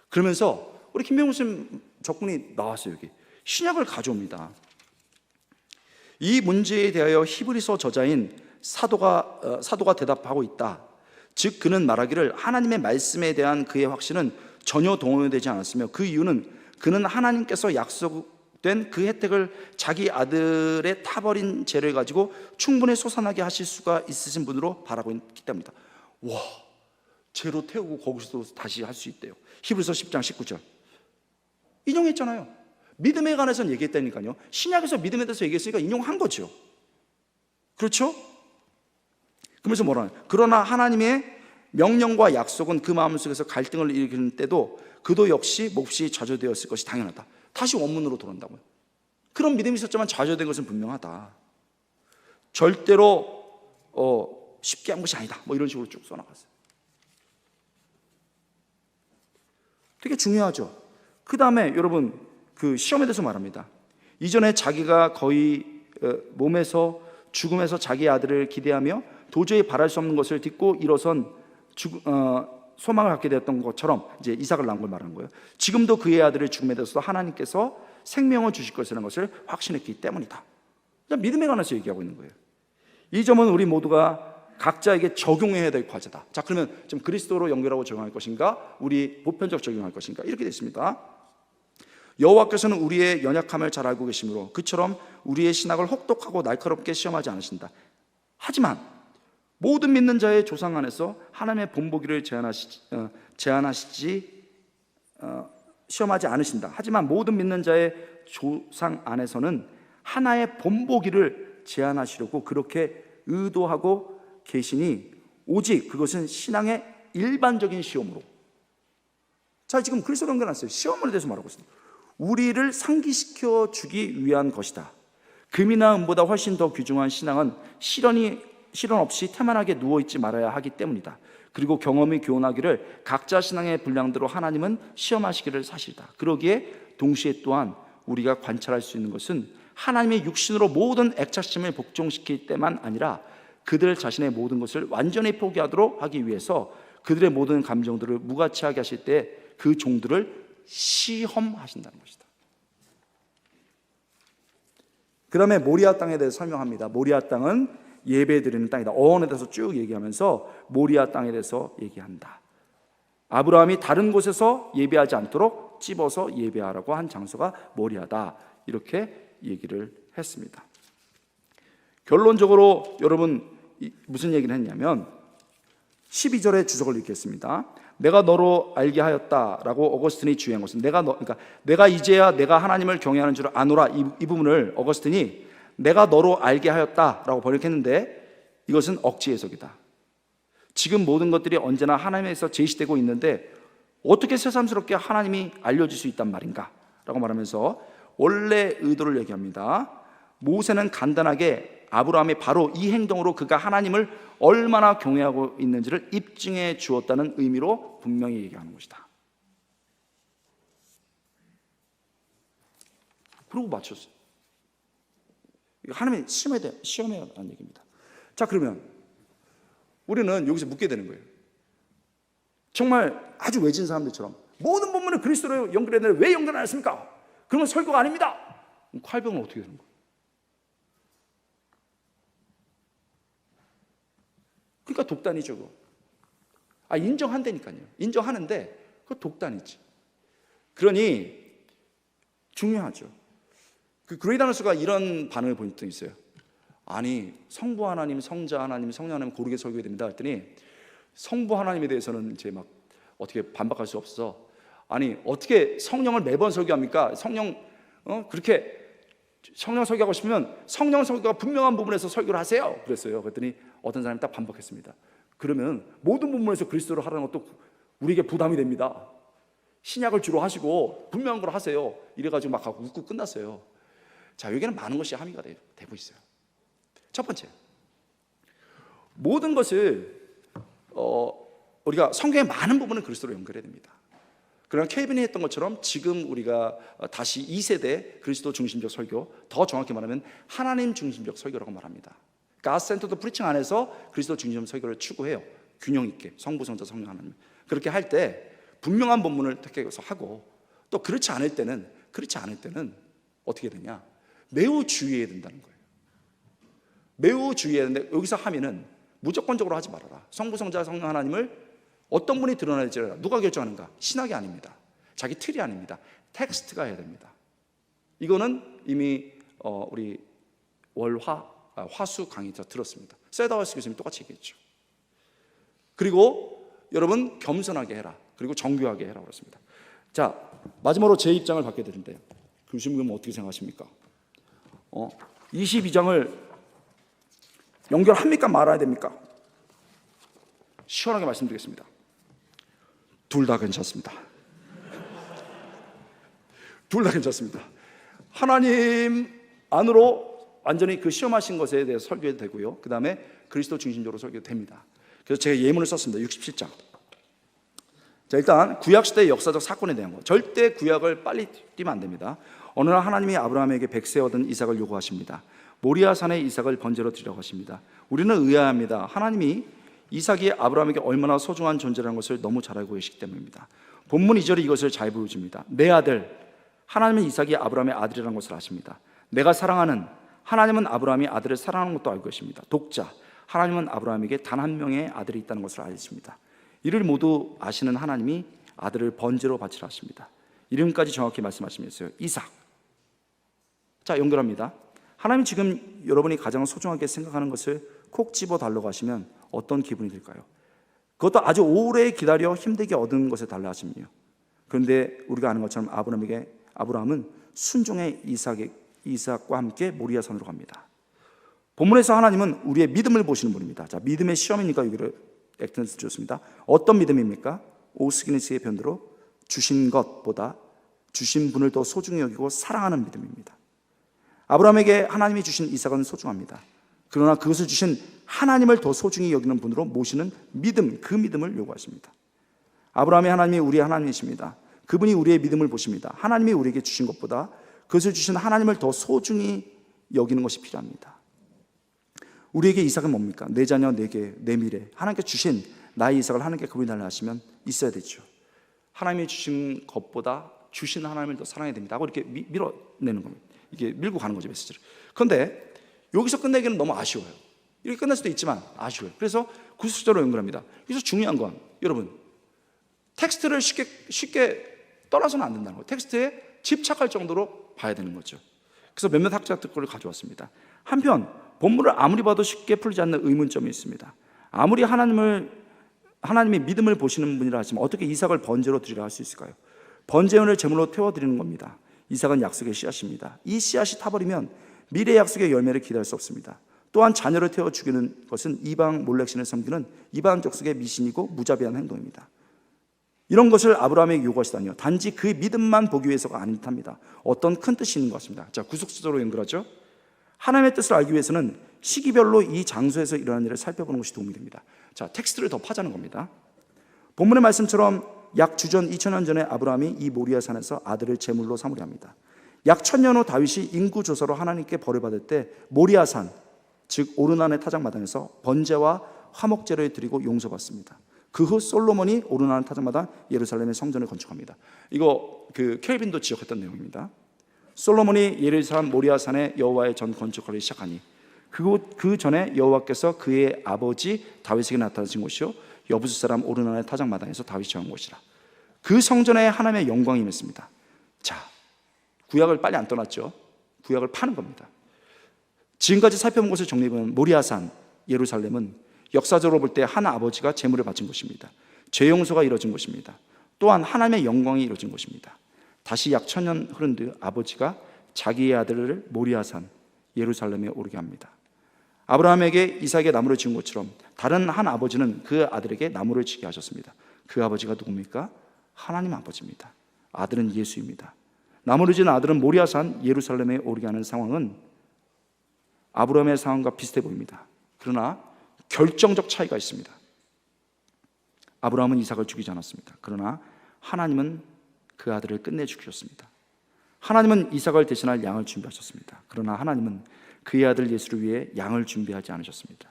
그러면서 우리 김병훈 선생님 적군이 나왔어요. 여기 신약을 가져옵니다. 이 문제에 대하여 히브리서 저자인 사도가 대답하고 있다. 즉 그는 말하기를 하나님의 말씀에 대한 그의 확신은 전혀 동원되지 않았으며 그 이유는 그는 하나님께서 약속된 그 혜택을 자기 아들의 타버린 죄를 가지고 충분히 솟아나게 하실 수가 있으신 분으로 바라고 있기 때문이다. 와, 죄로 태우고 거기서도 다시 할 수 있대요. 히브리서 10장 19절 인용했잖아요. 믿음에 관해서는 얘기했다니까요. 신약에서 믿음에 대해서 얘기했으니까 인용한 거죠. 그렇죠? 그러면서 뭐라 하냐? 그러나 하나님의 명령과 약속은 그 마음속에서 갈등을 일으키는 때도 그도 역시 몹시 좌절되었을 것이 당연하다. 다시 원문으로 돌아온다고요. 그런 믿음이 있었지만 좌절된 것은 분명하다. 절대로 쉽게 한 것이 아니다. 뭐 이런 식으로 쭉 써나갔어요. 되게 중요하죠. 그 다음에 여러분 그 시험에 대해서 말합니다. 이전에 자기가 거의 몸에서 죽음에서 자기 아들을 기대하며 도저히 바랄 수 없는 것을 딛고 일어선 소망을 갖게 되었던 것처럼 이제 이삭을 낳은 걸 말하는 거예요. 지금도 그의 아들을 죽음에 대해서 하나님께서 생명을 주실 것이라는 것을 확신했기 때문이다. 믿음에 관해서 얘기하고 있는 거예요. 이 점은 우리 모두가 각자에게 적용해야 될 과제다. 자, 그러면 좀 그리스도로 연결하고 적용할 것인가, 우리 보편적 적용할 것인가, 이렇게 되어 있습니다. 여호와께서는 우리의 연약함을 잘 알고 계시므로 그처럼 우리의 신학을 혹독하고 날카롭게 시험하지 않으신다. 하지만 모든 믿는 자의 조상 안에서 하나님의 본보기를 시험하지 않으신다. 하지만 모든 믿는 자의 조상 안에서는 하나의 본보기를 제한하시려고 그렇게 의도하고 계시니 오직 그것은 신앙의 일반적인 시험으로. 자, 지금 그리스도로 연결했어요. 시험에 대해서 말하고 있습니다. 우리를 상기시켜 주기 위한 것이다. 금이나 은보다 훨씬 더 귀중한 신앙은 실현 없이 태만하게 누워있지 말아야 하기 때문이다. 그리고 경험이 교훈하기를 각자 신앙의 분량대로 하나님은 시험하시기를 사실이다. 그러기에 동시에 또한 우리가 관찰할 수 있는 것은 하나님의 육신으로 모든 애착심을 복종시킬 때만 아니라 그들 자신의 모든 것을 완전히 포기하도록 하기 위해서 그들의 모든 감정들을 무가치하게 하실 때 그 종들을 시험하신다는 것이다. 그 다음에 모리아 땅에 대해서 설명합니다. 모리아 땅은 예배 드리는 땅이다. 어원에 대해서 쭉 얘기하면서 모리아 땅에 대해서 얘기한다. 아브라함이 다른 곳에서 예배하지 않도록 찝어서 예배하라고 한 장소가 모리아다, 이렇게 얘기를 했습니다. 결론적으로 여러분 무슨 얘기를 했냐면 12절의 주석을 읽겠습니다. 내가 너로 알게 하였다라고 어거스틴이 주의한 것은 내가 이제야 내가 하나님을 경외하는 줄 아노라, 이 부분을 어거스틴이 내가 너로 알게 하였다라고 번역했는데 이것은 억지 해석이다. 지금 모든 것들이 언제나 하나님에서 제시되고 있는데 어떻게 새삼스럽게 하나님이 알려줄 수 있단 말인가 라고 말하면서 원래 의도를 얘기합니다. 모세는 간단하게 아브라함이 바로 이 행동으로 그가 하나님을 얼마나 경외하고 있는지를 입증해 주었다는 의미로 분명히 얘기하는 것이다. 그러고 맞췄어요. 하나님이 시험해야 하는 얘기입니다. 자, 그러면 우리는 여기서 묻게 되는 거예요. 정말 아주 외진 사람들처럼 모든 본문을 그리스도로 연결했는데 왜 연결 안 했습니까? 그러면 설교가 아닙니다. 그럼 칼병은 어떻게 되는 거예요? 그러니까 독단이죠. 그거. 인정한다니까요. 인정하는데 그거 독단이지. 그러니 중요하죠. 그 그레이다너스가 이런 반응을 본 적도 있어요. 아니, 성부 하나님, 성자 하나님, 성령 하나님 고르게 설교해야 됩니다 했더니 성부 하나님에 대해서는 이제 막 어떻게 반박할 수 없어. 아니, 어떻게 성령을 매번 설교합니까? 성령 그렇게 성령 설교하고 싶으면 성령 설교가 분명한 부분에서 설교를 하세요. 그랬어요. 그랬더니 어떤 사람이 딱 반박했습니다. 그러면 모든 부분에서 그리스도를 하라는 것도 우리에게 부담이 됩니다. 신약을 주로 하시고 분명한 걸 하세요. 이래가지고 막 하고 웃고 끝났어요. 자, 여기는 많은 것이 함의가 되고 있어요. 첫 번째, 모든 것을 우리가 성경의 많은 부분을 그리스도로 연결해야 됩니다. 그러나 케빈이 했던 것처럼 지금 우리가 다시 2세대 그리스도 중심적 설교, 더 정확히 말하면 하나님 중심적 설교라고 말합니다. God centered preaching 안에서 그리스도 중심 설교를 추구해요. 균형 있게 성부, 성자, 성령 하나님. 그렇게 할 때 분명한 본문을 택해서 하고, 또 그렇지 않을 때는 어떻게 되냐? 매우 주의해야 된다는 거예요. 매우 주의해야 되는데 여기서 하면은 무조건적으로 하지 말아라. 성부, 성자, 성령 하나님을 어떤 분이 드러날지를 누가 결정하는가? 신학이 아닙니다. 자기 틀이 아닙니다. 텍스트가 해야 됩니다. 이거는 이미 우리 화수 강의에서 들었습니다. 세다워스 교수님 똑같이 얘기했죠. 그리고 여러분 겸손하게 해라. 그리고 정교하게 해라 그랬습니다. 자, 마지막으로 제 입장을 받게 되는데요. 교수님은 어떻게 생각하십니까? 22장을 연결합니까? 말아야 됩니까? 시원하게 말씀드리겠습니다. 둘 다 괜찮습니다. 둘 다 괜찮습니다. 하나님 안으로 완전히 그 시험하신 것에 대해서 설교해도 되고요. 그 다음에 그리스도 중심적으로 설교도 됩니다. 그래서 제가 예문을 썼습니다. 67장. 자, 일단 구약시대의 역사적 사건에 대한 거. 절대 구약을 빨리 뛰면 안 됩니다. 어느 날 하나님이 아브라함에게 백세 얻은 이삭을 요구하십니다. 모리아산에 이삭을 번제로 드리라고 하십니다. 우리는 의아합니다. 하나님이 이삭이 아브라함에게 얼마나 소중한 존재라는 것을 너무 잘 알고 계시기 때문입니다. 본문 2절이 이것을 잘 보여줍니다. 내 아들, 하나님은 이삭이 아브라함의 아들이라는 것을 아십니다. 내가 사랑하는, 하나님은 아브라함이 아들을 사랑하는 것도 알고 계십니다. 독자, 하나님은 아브라함에게 단 한 명의 아들이 있다는 것을 아십니다. 이를 모두 아시는 하나님이 아들을 번제로 바치라 하십니다. 이름까지 정확히 말씀하시면서요. 이삭. 자, 연결합니다. 하나님 지금 여러분이 가장 소중하게 생각하는 것을 콕 집어달라고 하시면 어떤 기분이 들까요? 그것도 아주 오래 기다려 힘들게 얻은 것에 달라 하십니다. 그런데 우리가 아는 것처럼 아브라함은 순종의 이삭과 함께 모리아산으로 갑니다. 본문에서 하나님은 우리의 믿음을 보시는 분입니다. 자, 믿음의 시험이니까 여기를 액텐스 줬습니다. 어떤 믿음입니까? 오스기니스의 변대로 주신 것보다 주신 분을 더 소중히 여기고 사랑하는 믿음입니다. 아브라함에게 하나님이 주신 이삭은 소중합니다. 그러나 그것을 주신 하나님을 더 소중히 여기는 분으로 모시는 믿음, 그 믿음을 요구하십니다. 아브라함의 하나님이 우리의 하나님이십니다. 그분이 우리의 믿음을 보십니다. 하나님이 우리에게 주신 것보다 그것을 주신 하나님을 더 소중히 여기는 것이 필요합니다. 우리에게 이삭은 뭡니까? 내 자녀, 내게, 내 미래, 하나님께 주신 나의 이삭을 하나님께 그분이 달라 하시면 있어야 되죠. 하나님이 주신 것보다 주신 하나님을 더 사랑해야 됩니다 하고 이렇게 밀어내는 겁니다. 이게 밀고 가는 거죠, 메시지를. 그런데 여기서 끝내기는 너무 아쉬워요. 이렇게 끝날 수도 있지만 아쉬워요. 그래서 구속절로 연결합니다. 여기서 중요한 건 여러분, 텍스트를 쉽게 떠나서는 안 된다는 거예요. 텍스트에 집착할 정도로 봐야 되는 거죠. 그래서 몇몇 학자들 걸 가져왔습니다. 한편 본문을 아무리 봐도 쉽게 풀리지 않는 의문점이 있습니다. 아무리 하나님의 믿음을 보시는 분이라 하지만 어떻게 이삭을 번제로 드리라 할 수 있을까요? 번제물을 제물로 태워드리는 겁니다. 이삭은 약속의 씨앗입니다. 이 씨앗이 타버리면 미래 약속의 열매를 기대할 수 없습니다. 또한 자녀를 태워 죽이는 것은 이방 몰렉신을 섬기는 이방 족속의 미신이고 무자비한 행동입니다. 이런 것을 아브라함에게 요구하시다니요, 단지 그 믿음만 보기 위해서가 아닌 듯합니다. 어떤 큰 뜻이 있는 것 같습니다. 자, 구속수저로 연결하죠. 하나님의 뜻을 알기 위해서는 시기별로 이 장소에서 일어난 일을 살펴보는 것이 도움이 됩니다. 자, 텍스트를 더 파자는 겁니다. 본문의 말씀처럼 약 주전 2000년 전에 아브라함이 이 모리아 산에서 아들을 제물로 삼으려 합니다. 약 1000년 후 다윗이 인구조사로 하나님께 벌을 받을 때 모리아 산, 즉 오르난의 타작마당에서 번제와 화목제를 드리고 용서받습니다. 그 후 솔로몬이 오르난 타작마당 예루살렘의 성전을 건축합니다. 이거 켈빈도 지적했던 내용입니다. 솔로몬이 예루살렘 모리아 산에 여호와의 전 건축하기 시작하니 그 전에 여호와께서 그의 아버지 다윗에게 나타나신 곳이요 여부스 사람 오르난의 타작마당에서 다윗이 정한 곳이라. 그 성전에 하나님의 영광이 임했습니다. 자, 구약을 빨리 안 떠났죠. 구약을 파는 겁니다. 지금까지 살펴본 것을 정리해보면 모리아산 예루살렘은 역사적으로 볼 때 한 아버지가 제물을 바친 곳입니다. 죄 용서가 이루어진 곳입니다. 또한 하나님의 영광이 이루어진 곳입니다. 다시 약 1000년 흐른 뒤 아버지가 자기의 아들을 모리아산 예루살렘에 오르게 합니다. 아브라함에게 이삭에게 나무를 지은 것처럼 다른 한 아버지는 그 아들에게 나무를 지게 하셨습니다. 그 아버지가 누굽니까? 하나님 아버지입니다. 아들은 예수입니다. 나무를 지은 아들은 모리아산 예루살렘에 오르게 하는 상황은 아브라함의 상황과 비슷해 보입니다. 그러나 결정적 차이가 있습니다. 아브라함은 이삭을 죽이지 않았습니다. 그러나 하나님은 그 아들을 끝내 죽이셨습니다. 하나님은 이삭을 대신할 양을 준비하셨습니다. 그러나 하나님은 그의 아들 예수를 위해 양을 준비하지 않으셨습니다.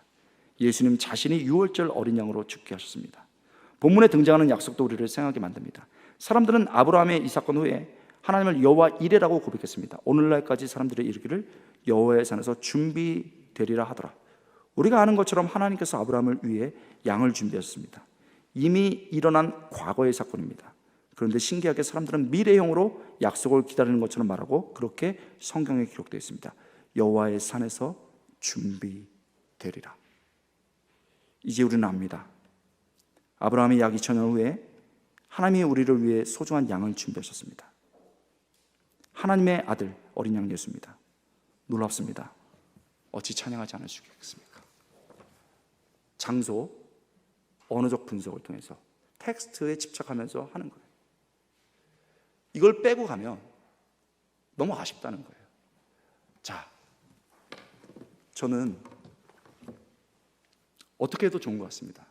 예수님 자신이 유월절 어린 양으로 죽게 하셨습니다. 본문에 등장하는 약속도 우리를 생각하게 만듭니다. 사람들은 아브라함의 이 사건 후에 하나님을 여호와 이레라고 고백했습니다. 오늘날까지 사람들이 이르기를 여호와의 산에서 준비되리라 하더라. 우리가 아는 것처럼 하나님께서 아브라함을 위해 양을 준비하셨습니다. 이미 일어난 과거의 사건입니다. 그런데 신기하게 사람들은 미래형으로 약속을 기다리는 것처럼 말하고 그렇게 성경에 기록되어 있습니다. 여호와의 산에서 준비되리라. 이제 우리는 압니다. 아브라함이 약 2000년 후에 하나님이 우리를 위해 소중한 양을 준비하셨습니다. 하나님의 아들 어린 양 예수입니다. 놀랍습니다. 어찌 찬양하지 않을 수 있겠습니까? 장소, 언어적 분석을 통해서 텍스트에 집착하면서 하는 거예요. 이걸 빼고 가면 너무 아쉽다는 거예요. 자, 저는 어떻게 해도 좋은 것 같습니다.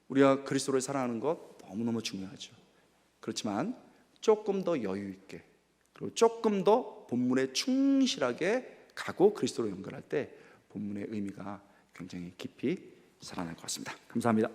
우리가 그리스도를 사랑하는 것 너무너무 중요하죠. 그렇지만 조금 더 여유 있게 그리고 조금 더 본문에 충실하게 가고 그리스도로 연결할 때 본문의 의미가 굉장히 깊이 살아날 것 같습니다. 감사합니다.